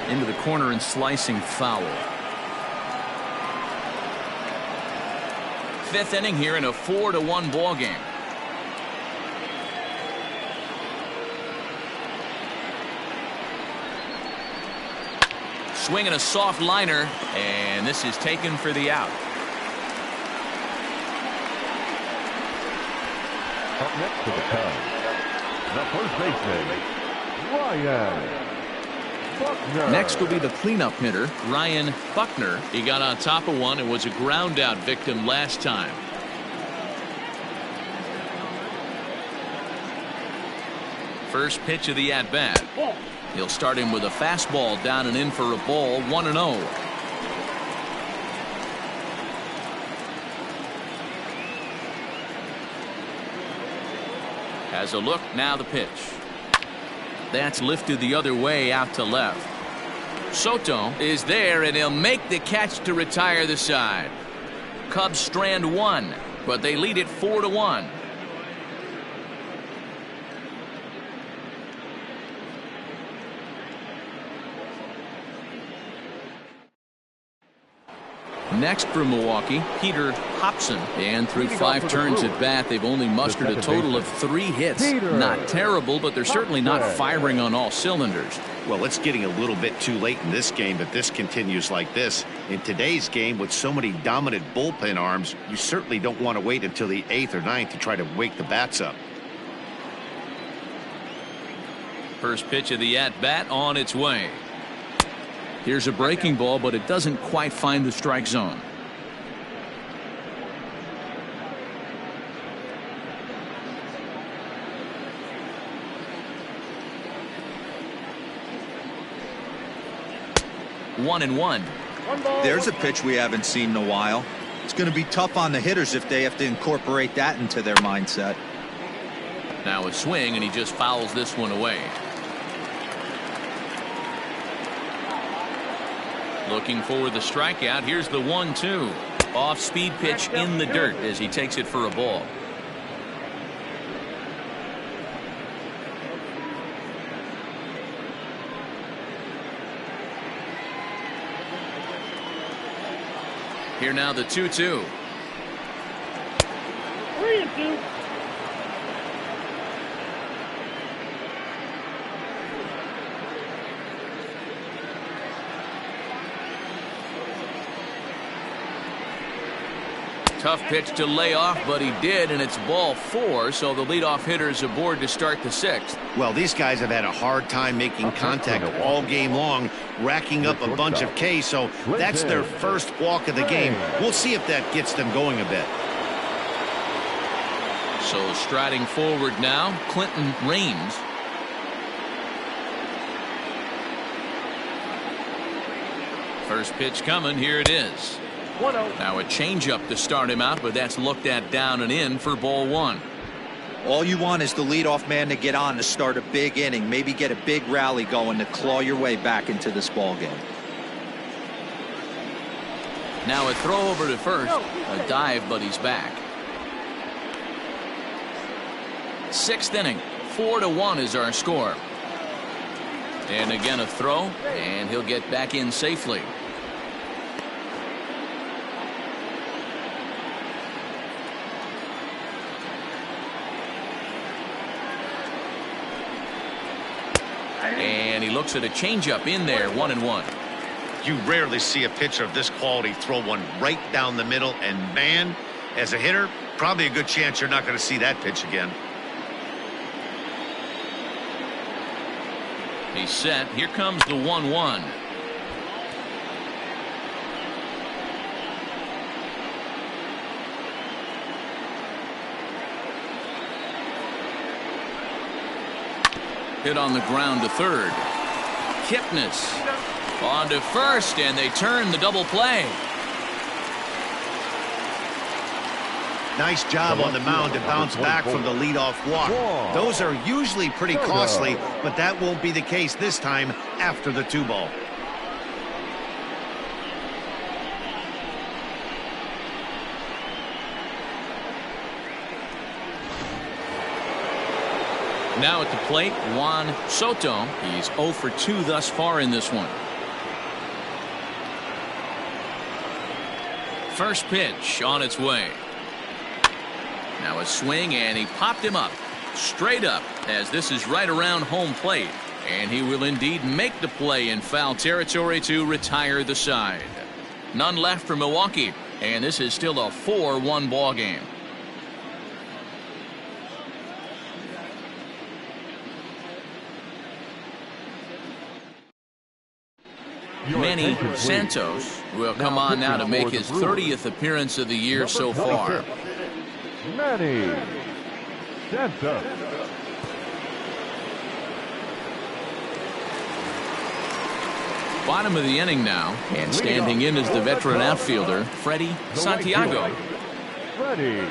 Into the corner and slicing foul. 5th inning here in a 4-1 ball game. Swinging a soft liner, and this is taken for the out. Up next to the Cubs, the first baseman, Ryan Buckner. Next will be the cleanup hitter, Ryan Buckner. He got on top of one and was a ground out victim last time. First pitch of the at bat. He'll start him with a fastball down and in for a ball. 1-0. Has a look. Now the pitch. That's lifted the other way out to left. Soto is there, and he'll make the catch to retire the side. Cubs strand 1, but they lead it 4-1. Next for Milwaukee, Peter Hobson. And through 5 turns at bat, they've only mustered a total of 3 hits. Not terrible, but they're certainly not firing on all cylinders. Well, it's getting a little bit too late in this game if this continues like this. In today's game, with so many dominant bullpen arms, you certainly don't want to wait until the 8th or 9th to try to wake the bats up. First pitch of the at-bat on its way. Here's a breaking ball, but it doesn't quite find the strike zone. One and one. There's a pitch we haven't seen in a while. It's going to be tough on the hitters if they have to incorporate that into their mindset. Now a swing, and he just fouls this one away. Looking for the strikeout. Here's the 1-2. Off-speed pitch in the dirt as he takes it for a ball. Here now the 2-2. 3-2. Tough pitch to lay off, but he did, and it's ball 4, so the leadoff hitter is aboard to start the 6th. Well, these guys have had a hard time making contact all game long, racking up a bunch of Ks, so that's their first walk of the game. We'll see if that gets them going a bit. So striding forward now, Clinton Raines. First pitch coming, here it is. 1-0. Now a changeup to start him out, but that's looked at down and in for ball 1. All you want is the leadoff man to get on to start a big inning, maybe get a big rally going to claw your way back into this ball game. Now a throw over to first, a dive, but he's back. 6th inning, 4-1 is our score. And again a throw, and he'll get back in safely. And he looks at a changeup in there, 1-1. You rarely see a pitcher of this quality throw one right down the middle, and man, as a hitter, probably a good chance you're not going to see that pitch again. He's set. Here comes the 1-1. Hit on the ground to third. Kipnis on to first, and they turn the double play. Nice job on the mound to bounce back from the leadoff walk. Those are usually pretty costly, but that won't be the case this time after the 2-ball. Now at the plate, Juan Soto. He's 0 for 2 thus far in this one. First pitch on its way. Now a swing, and he popped him up straight up as this is right around home plate, and he will indeed make the play in foul territory to retire the side. None left for Milwaukee, and this is still a 4-1 ball game. Manny Santos will come on now to make his 30th appearance of the year so far. Manny Santos. Bottom of the inning now, and standing in is the veteran outfielder, Freddie Santiago. Freddie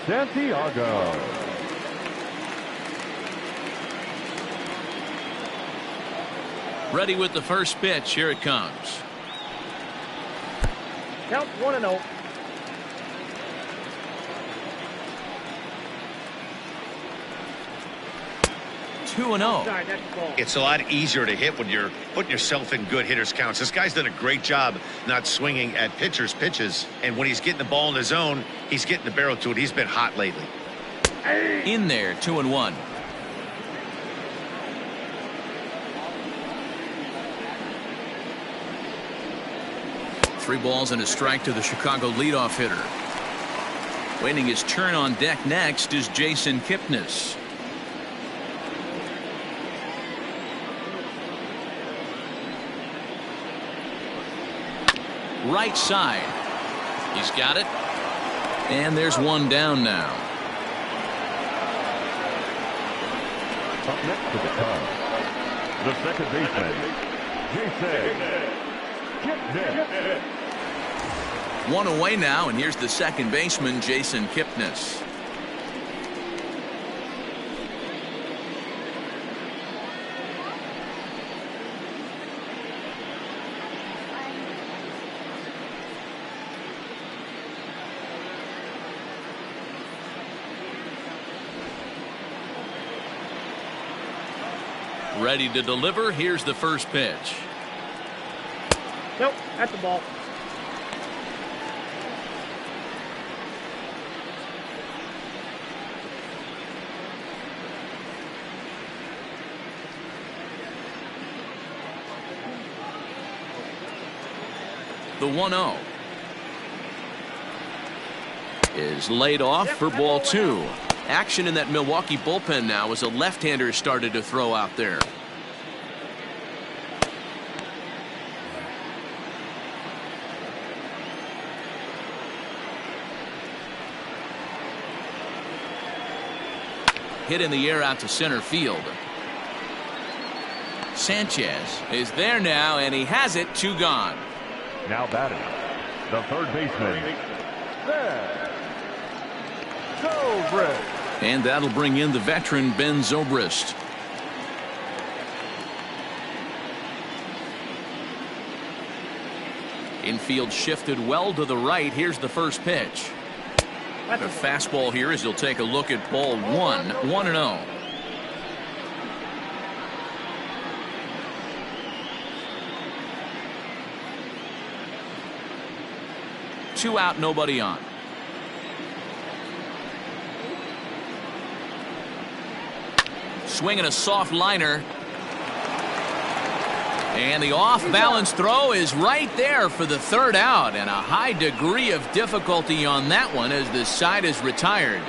Santiago. Ready with the first pitch. Here it comes. Count 1-0. 2-0. Sorry, that's the ball. It's a lot easier to hit when you're putting yourself in good hitters' counts. This guy's done a great job not swinging at pitchers' pitches. And when he's getting the ball in his zone, he's getting the barrel to it. He's been hot lately. In there, 2-1. Three balls and a strike to the Chicago leadoff hitter. Waiting his turn on deck next is Jason Kipnis. Right side. He's got it. And there's one down now. Up next to the Cubs, the second baseman, Jason Kipnis. One away now, and here's the second baseman, Jason Kipnis. Ready to deliver. Here's the first pitch. Nope, that's the ball. The 1-0 is laid off for ball two. Action in that Milwaukee bullpen now as a left-hander started to throw out there. Hit in the air out to center field. Sanchez is there now, and he has it. 2 gone. Now batting, the third baseman, Zobrist. And that'll bring in the veteran Ben Zobrist. Infield shifted well to the right. Here's the first pitch. The fastball here as he'll take a look at ball 1. 1-0. Two out, nobody on. Swinging a soft liner. And the off-balance throw is right there for the third out, and a high degree of difficulty on that one as the side is retired.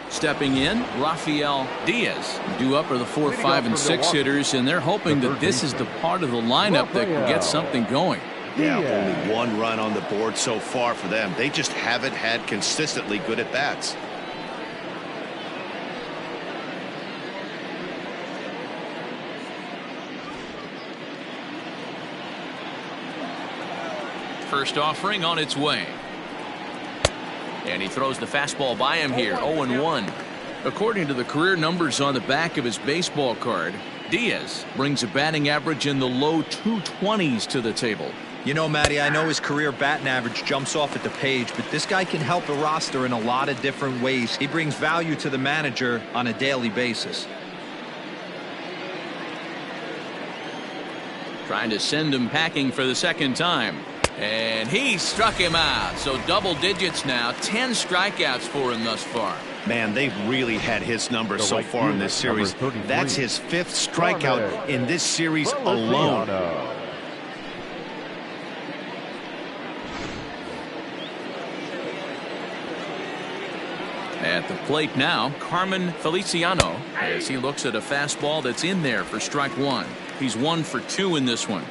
Stepping in, Rafael Diaz. Due up are the 4, 5, and 6 hitters, and they're hoping that this is the part of the lineup that can get something going. Yeah, only 1 run on the board so far for them. They just haven't had consistently good at bats. First offering on its way. And he throws the fastball by him here. 0-1. According to the career numbers on the back of his baseball card, Diaz brings a batting average in the low 220s to the table. You know, Matty, I know his career batting average jumps off at the page, but this guy can help a roster in a lot of different ways. He brings value to the manager on a daily basis. Trying to send him packing for the second time. And he struck him out. So double digits now. 10 strikeouts for him thus far. Man, they've really had his numbers so far in this series. That's his 5th strikeout in this series alone. At the plate now, Carmen Feliciano, as he looks at a fastball that's in there for strike 1. He's 1 for 2 in this one.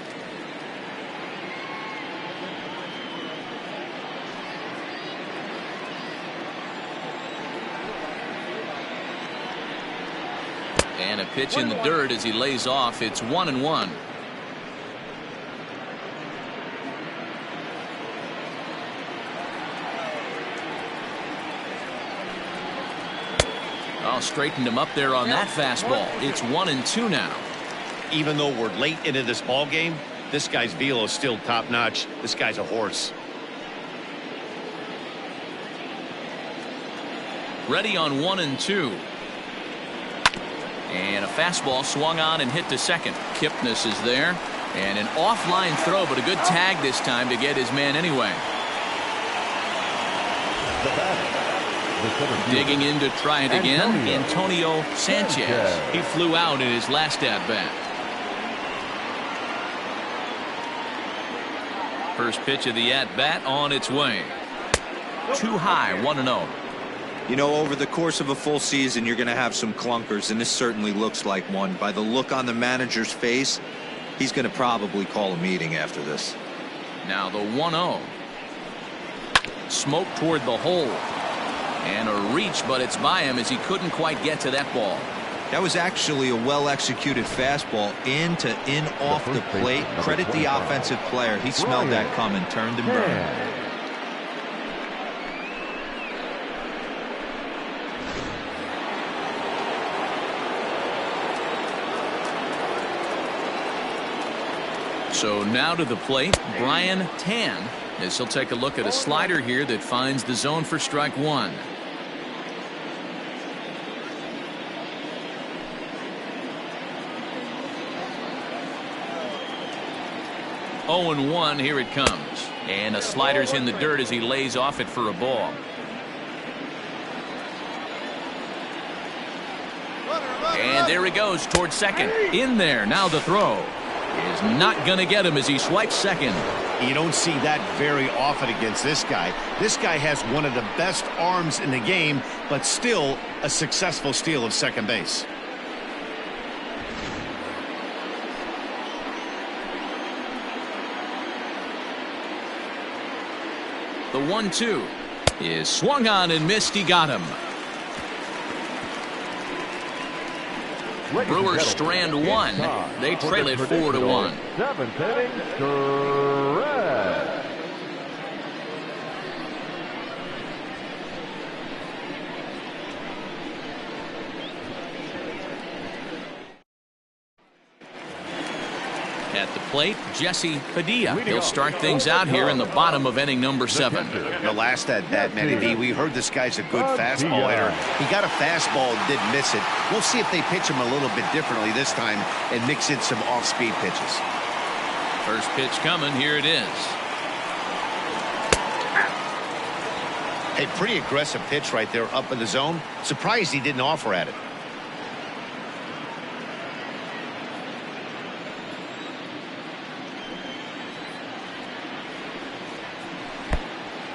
And a pitch in the dirt as he lays off. It's 1-1. Oh, straightened him up there on that fastball. It's 1-2 now. Even though we're late into this ball game, this guy's velo is still top notch. This guy's a horse. Ready on 1-2. And a fastball swung on and hit to second. Kipnis is there. And an offline throw, but a good tag this time to get his man anyway. Digging in to try it again, Antonio Sanchez. He flew out in his last at-bat. First pitch of the at-bat on its way. Too high, 1-0. You know, over the course of a full season, you're going to have some clunkers, and this certainly looks like one. By the look on the manager's face, he's going to probably call a meeting after this. Now the 1-0. Smoke toward the hole. And a reach, but it's by him as he couldn't quite get to that ball. That was actually a well-executed fastball in off the plate. Credit the offensive player. He smelled that coming, turned and burned. So now to the plate, Brian Tan, as he'll take a look at a slider here that finds the zone for strike one. Oh and 1, here it comes. And a slider's in the dirt as he lays off it for a ball. And there he goes towards second. In there, now the throw. Is not going to get him as he swipes second. You don't see that very often against this guy. This guy has one of the best arms in the game, but still a successful steal of second base. The 1-2 is swung on and missed. He got him. Brewers strand one. They trail it 4-1. Seventh inning, stretch. At the plate, Jesse Padilla. He'll start things out here in the bottom of inning number 7. The last at-bat, Matty B, we heard this guy's a good fastball hitter. He got a fastball and didn't miss it. We'll see if they pitch him a little bit differently this time and mix in some off-speed pitches. First pitch coming. Here it is. A pretty aggressive pitch right there up in the zone. Surprised he didn't offer at it.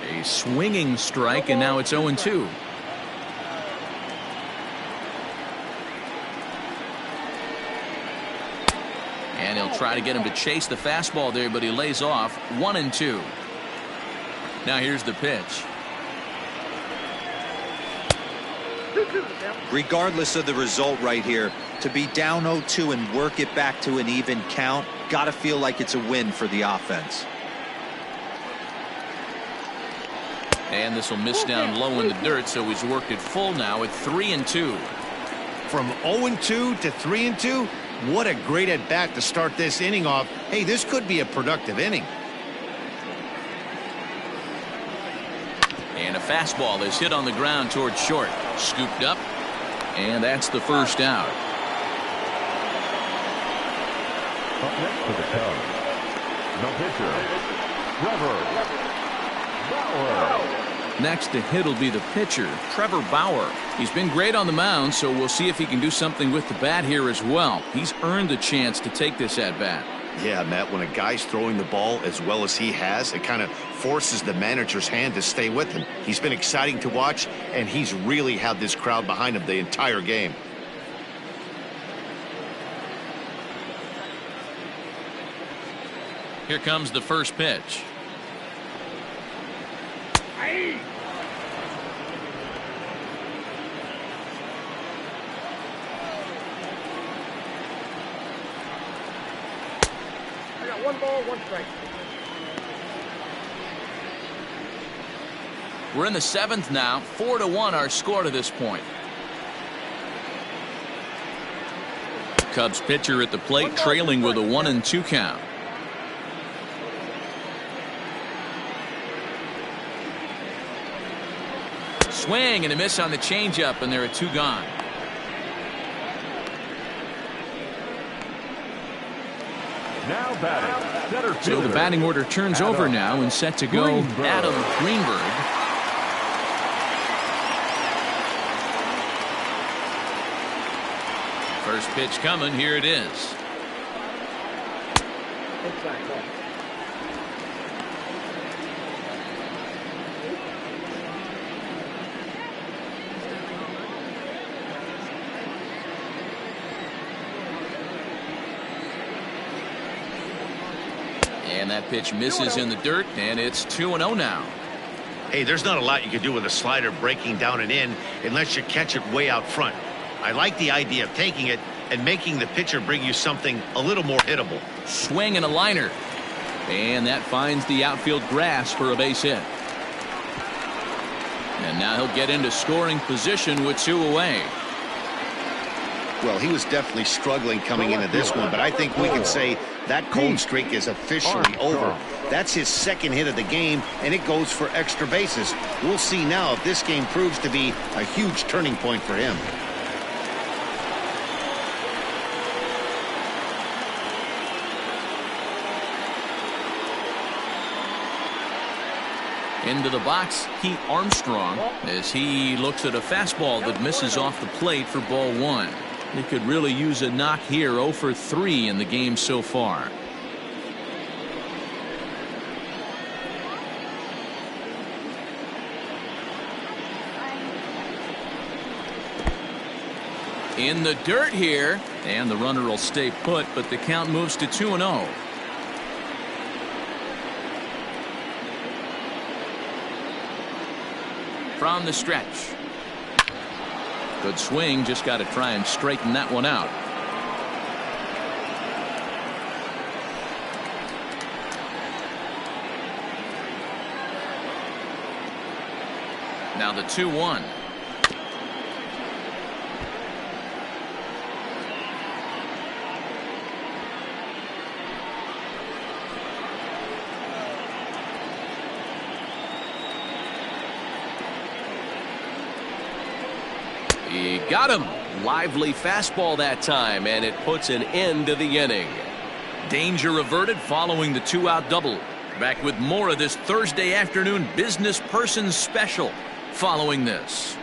A swinging strike, and now it's 0-2. And he'll try to get him to chase the fastball there, but he lays off. 1-2. Now here's the pitch. Regardless of the result right here, to be down 0-2 and work it back to an even count, gotta feel like it's a win for the offense. And this will miss down low in the dirt, so he's worked it full now at 3-2. From 0-2 to 3-2, what a great at-bat to start this inning off. Hey, this could be a productive inning. And a fastball is hit on the ground towards short. Scooped up, and that's the first out. Up next to the Cubs, no pitcher, Trevor Bauer. Next to hit will be the pitcher, Trevor Bauer. He's been great on the mound, so we'll see if he can do something with the bat here as well. He's earned the chance to take this at-bat. Yeah, Matt, when a guy's throwing the ball as well as he has, it kind of forces the manager's hand to stay with him. He's been exciting to watch, and he's really had this crowd behind him the entire game. Here comes the first pitch. I got 1 ball, 1 strike. We're in the 7th now. 4-1 our score to this point. Cubs pitcher at the plate, trailing with a 1-2 count. swing and a miss on the changeup, and there are 2 gone. Now batting, center So fielder. the batting order turns over now and set to go Greenberg. Adam Greenberg. First pitch coming. Here it is. Inside ball. And that pitch misses in the dirt, and it's 2-0 now. Hey, there's not a lot you can do with a slider breaking down and in unless you catch it way out front. I like the idea of taking it and making the pitcher bring you something a little more hittable. Swing and a liner. And that finds the outfield grass for a base hit. And now he'll get into scoring position with 2 away. Well, he was definitely struggling coming into this one, but I think we can say that cold streak is officially over. That's his second hit of the game, and it goes for extra bases. We'll see now if this game proves to be a huge turning point for him. Into the box, Pete Armstrong, as he looks at a fastball that misses off the plate for ball 1. He could really use a knock here. 0 for 3 in the game so far. In the dirt here, and the runner will stay put, but the count moves to 2-0. From the stretch. Good swing, just got to try and straighten that one out. Now the 2-1. He got him. Lively fastball that time, and it puts an end to the inning. Danger averted following the 2-out double. Back with more of this Thursday afternoon business person special following this.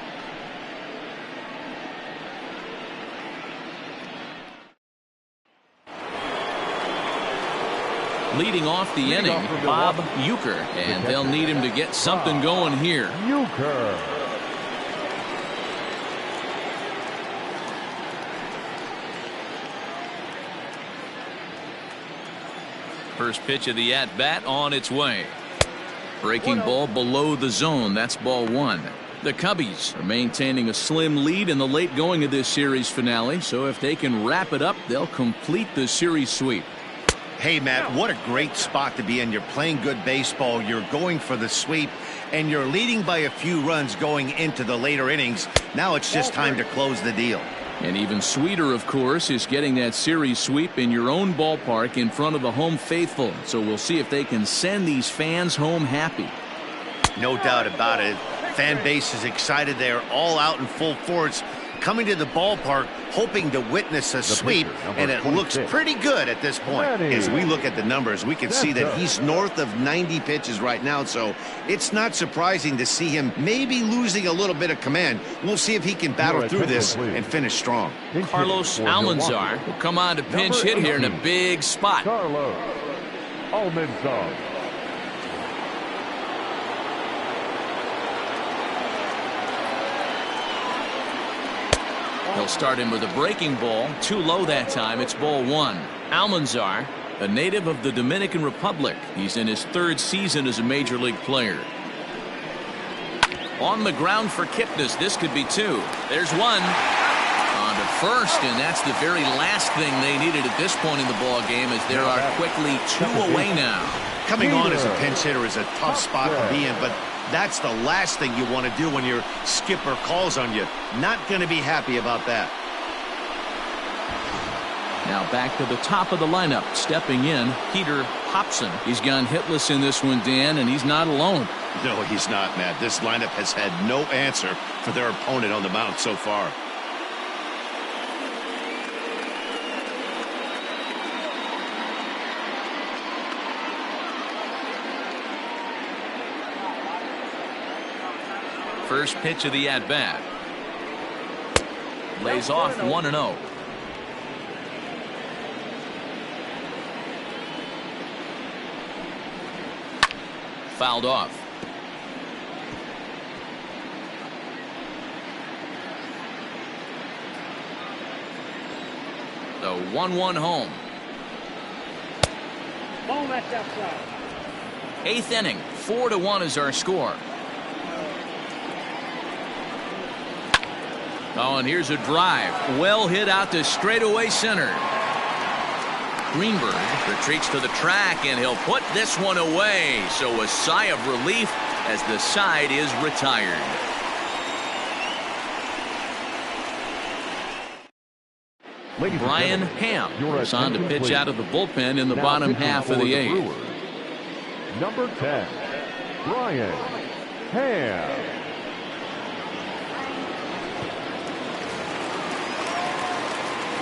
Leading off the inning, Bob Uecker, and they'll need him to get something going here. Uecker. First pitch of the at-bat on its way. Breaking ball below the zone. That's ball 1. The Cubbies are maintaining a slim lead in the late going of this series finale, so if they can wrap it up, they'll complete the series sweep. Hey, Matt, what a great spot to be in. You're playing good baseball. You're going for the sweep, and you're leading by a few runs going into the later innings. Now it's just time to close the deal. And even sweeter, of course, is getting that series sweep in your own ballpark in front of the home faithful. So we'll see if they can send these fans home happy. No doubt about it. Fan base is excited. They're all out in full force, coming to the ballpark, hoping to witness a sweep, and it looks pretty good at this point. As we look at the numbers, we can see that he's north of 90 pitches right now, so it's not surprising to see him maybe losing a little bit of command. We'll see if he can battle through this and finish strong. Carlos Almanzar will come on to pinch hit here in a big spot. Carlos Almanzar. He'll start him with a breaking ball. Too low that time. It's ball 1. Almanzar, a native of the Dominican Republic. He's in his 3rd season as a major league player. On the ground for Kipnis. This could be 2. There's 1. On to first, and that's the very last thing they needed at this point in the ball game, as there are quickly 2 away now. Coming on as a pinch hitter is a tough spot to be in, but that's the last thing you want to do when your skipper calls on you. Not going to be happy about that. Now back to the top of the lineup. Stepping in, Peter Hobson. He's gone hitless in this one, Dan, and he's not alone. No, he's not, Matt. This lineup has had no answer for their opponent on the mound so far. First pitch of the at-bat. Lays off 1-0. Fouled off. The 1-1 home. Ball match outside. 8th inning. 4-1 is our score. Oh, and here's a drive. Well hit out to straightaway center. Greenberg retreats to the track, and he'll put this one away. So a sigh of relief as the side is retired. Brian Ham is on to pitch out of the bullpen in the bottom half of the 8th. Number 10, Brian Ham.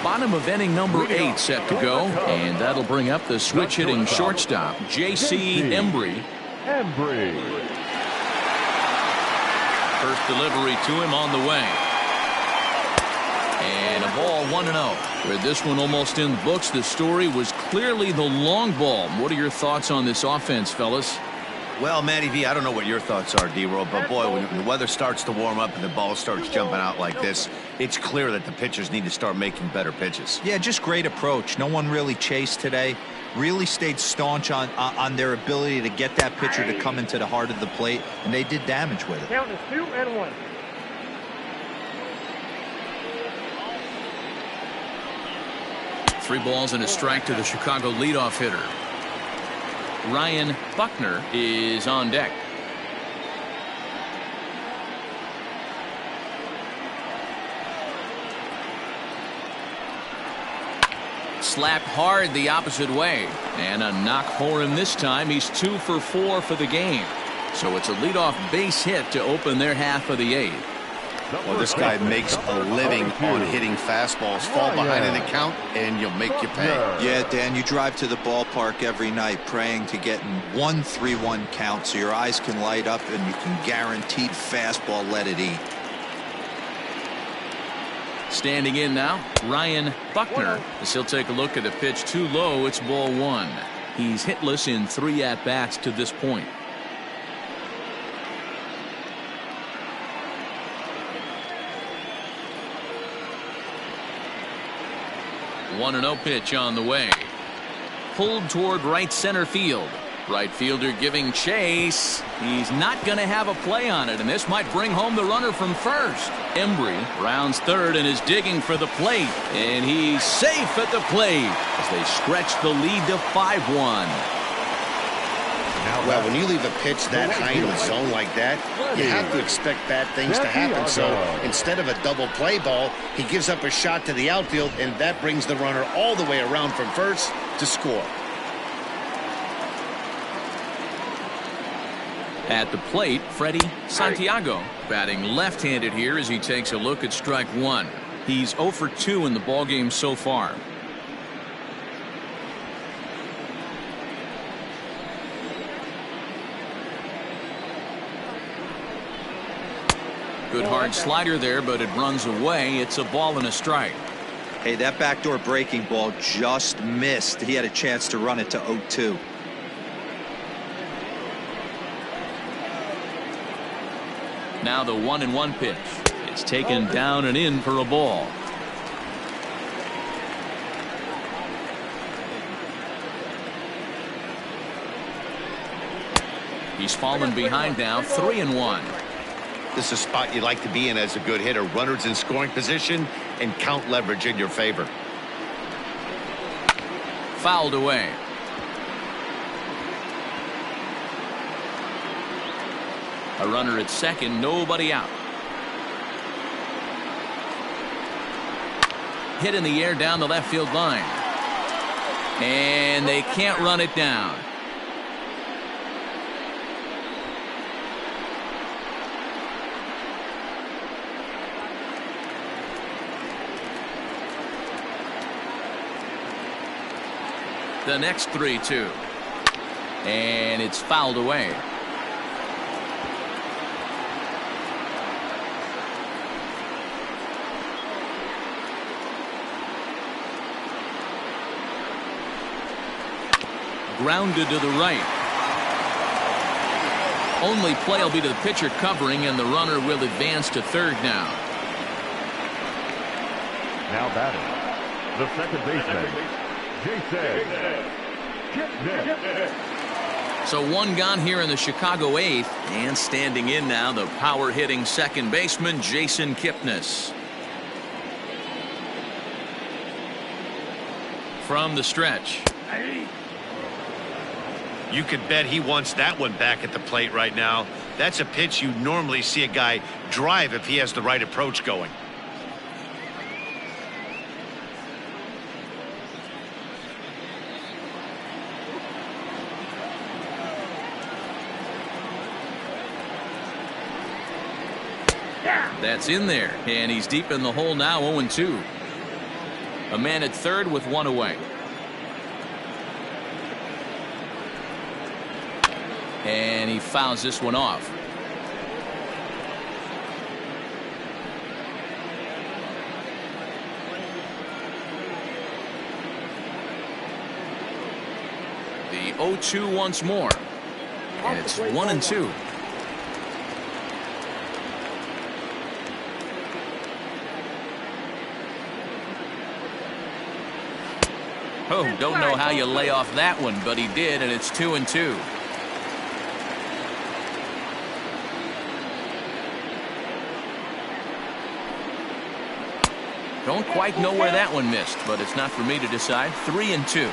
Bottom of inning number 8 set to go, and that'll bring up the switch hitting shortstop, J.C. Embry. First delivery to him on the way. And a ball 1-0. With this one almost in the books, the story was clearly the long ball. What are your thoughts on this offense, fellas? Well, Matty V, I don't know what your thoughts are, D-Roll, but boy, when the weather starts to warm up and the ball starts jumping out like this, it's clear that the pitchers need to start making better pitches. Yeah, just great approach. No one really chased today. Really stayed staunch on their ability to get that pitcher to come into the heart of the plate, and they did damage with it. Count is 2-1. Three balls and a strike to the Chicago leadoff hitter. Ryan Buckner is on deck. Slapped hard the opposite way, and a knock for him this time. He's 2 for 4 for the game. So it's a leadoff base hit to open their half of the 8th. Well, this guy makes a living on hitting fastballs. Fall behind in the count, and you'll make you pay. Yeah, Dan, you drive to the ballpark every night praying to get in 1-3-1 count so your eyes can light up and you can guaranteed fastball let it eat. Standing in now, Ryan Buckner, as he'll take a look at the pitch too low. It's ball 1. He's hitless in 3 at-bats to this point. 1-0 pitch on the way. Pulled toward right center field. Right fielder giving chase. He's not going to have a play on it, and this might bring home the runner from first. Embry rounds third and is digging for the plate, and he's safe at the plate as they stretch the lead to 5-1. Well, when you leave a pitch that high in the zone like that, you have to expect bad things to happen. So instead of a double play ball, he gives up a shot to the outfield, and that brings the runner all the way around from first to score. At the plate, Freddie Santiago batting left-handed here as he takes a look at strike 1. He's 0 for 2 in the ballgame so far. Good hard slider there, but it runs away. It's a ball and a strike. Hey, that backdoor breaking ball just missed. He had a chance to run it to 0-2. Now the 1-1 pitch. It's taken down and in for a ball. He's fallen behind now, 3-1. This is a spot you like to be in as a good hitter. Runners in scoring position and count leverage in your favor. Fouled away. A runner at second, nobody out. Hit in the air down the left field line. And they can't run it down. The next 3-2. And it's fouled away. Grounded to the right. Only play will be to the pitcher covering, and the runner will advance to third now. Now batting, the second baseman, Jason. So one gone here in the Chicago eighth, and standing in now, the power-hitting second baseman, Jason Kipnis. From the stretch. You could bet he wants that one back at the plate right now. That's a pitch you normally see a guy drive if he has the right approach going. That's in there, and he's deep in the hole now, 0-2. A man at third with one away. And he fouls this one off. The 0-2 once more. And it's 1-2. Oh, don't know how you lay off that one, but he did, and it's 2-2. Don't quite know where that one missed, but it's not for me to decide. 3-2.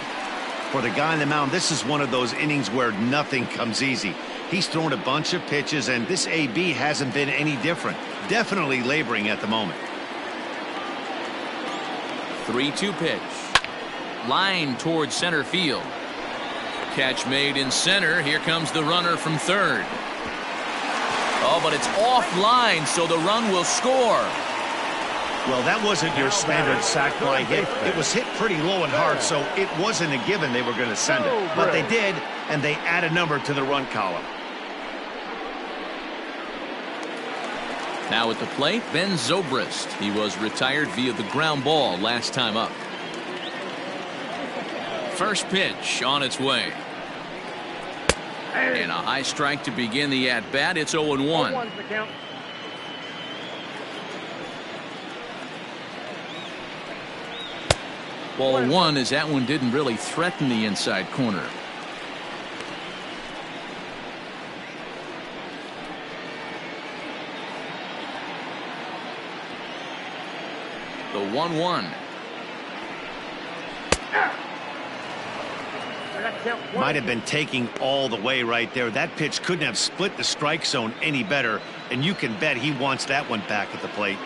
For the guy on the mound, this is one of those innings where nothing comes easy. He's thrown a bunch of pitches, and this AB hasn't been any different. Definitely laboring at the moment. 3-2 pitch. Line towards center field. Catch made in center. Here comes the runner from third. Oh, but it's offline, so the run will score. Well, that wasn't your standard sac fly hit. It was hit pretty low and hard, so it wasn't a given they were going to send it. But they did, and they add a number to the run column. Now at the plate, Ben Zobrist. He was retired via the ground ball last time up. First pitch on its way. And a high strike to begin the at-bat. It's 0-1. Ball one, as that one didn't really threaten the inside corner. The 1-1. Might have been taking all the way right there. That pitch couldn't have split the strike zone any better, and you can bet he wants that one back at the plate.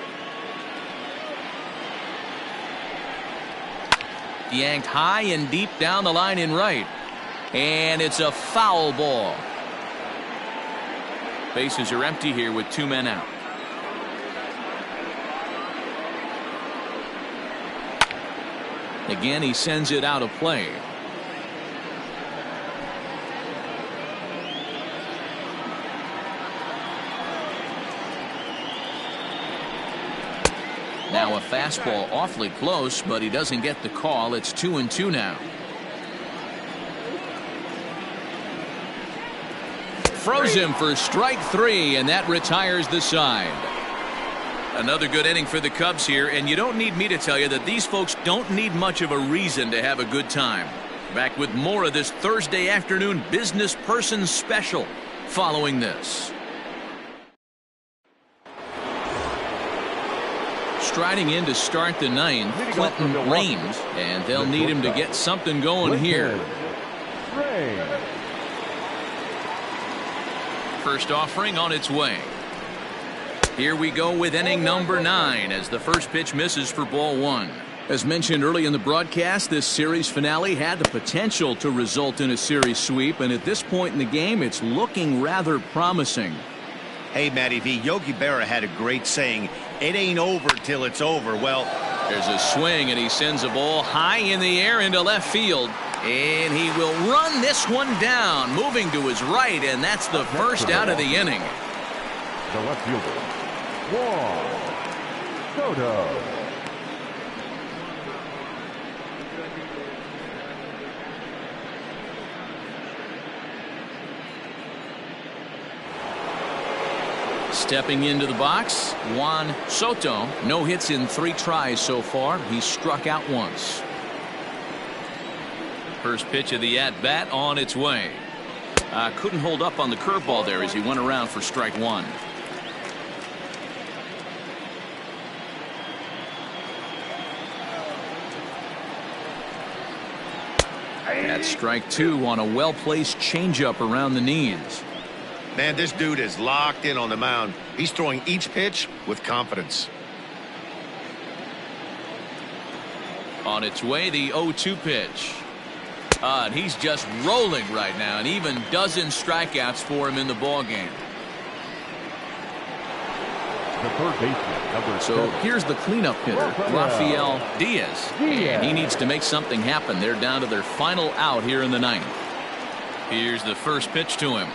Yanked high and deep down the line in right. And it's a foul ball. Bases are empty here with two men out. Again, he sends it out of play. Now a fastball awfully close, but he doesn't get the call. It's 2-2 now. Froze him for strike three, and that retires the side. Another good inning for the Cubs here, and you don't need me to tell you that these folks don't need much of a reason to have a good time. Back with more of this Thursday afternoon business person special following this. Striding in to start the ninth, Clinton Raines, and they'll need him to get something going here. First offering on its way. Here we go with inning number 9 as the first pitch misses for ball one. As mentioned early in the broadcast, this series finale had the potential to result in a series sweep, and at this point in the game, it's looking rather promising. Hey, Matty V, Yogi Berra had a great saying, it ain't over till it's over. Well, there's a swing, and he sends a ball high in the air into left field. And he will run this one down, moving to his right, and that's the first out of the inning. The left fielder, Juan Soto. Stepping into the box, Juan Soto. No hits in 3 tries so far. He's struck out once. First pitch of the at-bat on its way. Couldn't hold up on the curveball there as he went around for strike 1. That's strike 2 on a well-placed changeup around the knees. Man, this dude is locked in on the mound. He's throwing each pitch with confidence. On its way, the 0-2 pitch. And he's just rolling right now, and even dozen strikeouts for him in the ballgame. The third baseman, number So 7. here's the cleanup hitter, Rafael Diaz. And he needs to make something happen. They're down to their final out here in the 9th. Here's the first pitch to him.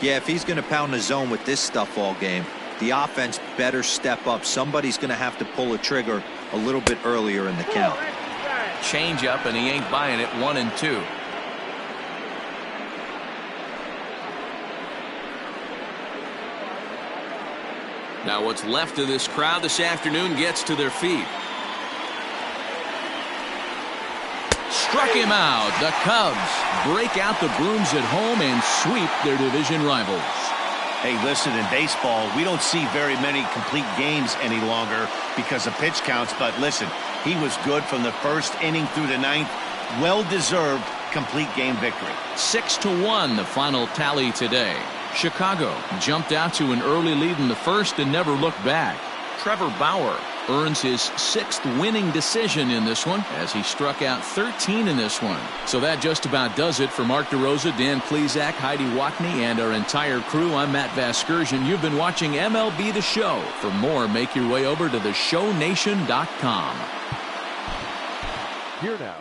Yeah, if he's going to pound the zone with this stuff all game, the offense better step up. Somebody's going to have to pull a trigger a little bit earlier in the count. Change up, and he ain't buying it. 1-2. Now what's left of this crowd this afternoon gets to their feet. Struck him out. The Cubs break out the brooms at home and sweep their division rivals. Hey, listen, in baseball, we don't see very many complete games any longer because of pitch counts. But listen, he was good from the first inning through the 9th. Well-deserved complete game victory. 6-1 the final tally today. Chicago jumped out to an early lead in the first and never looked back. Trevor Bauer earns his 6th winning decision in this one as he struck out 13 in this one. So that just about does it for Mark DeRosa, Dan Plesac, Heidi Watney, and our entire crew. I'm Matt Vasgersian. You've been watching MLB The Show. For more, make your way over to theshownation.com. Here now.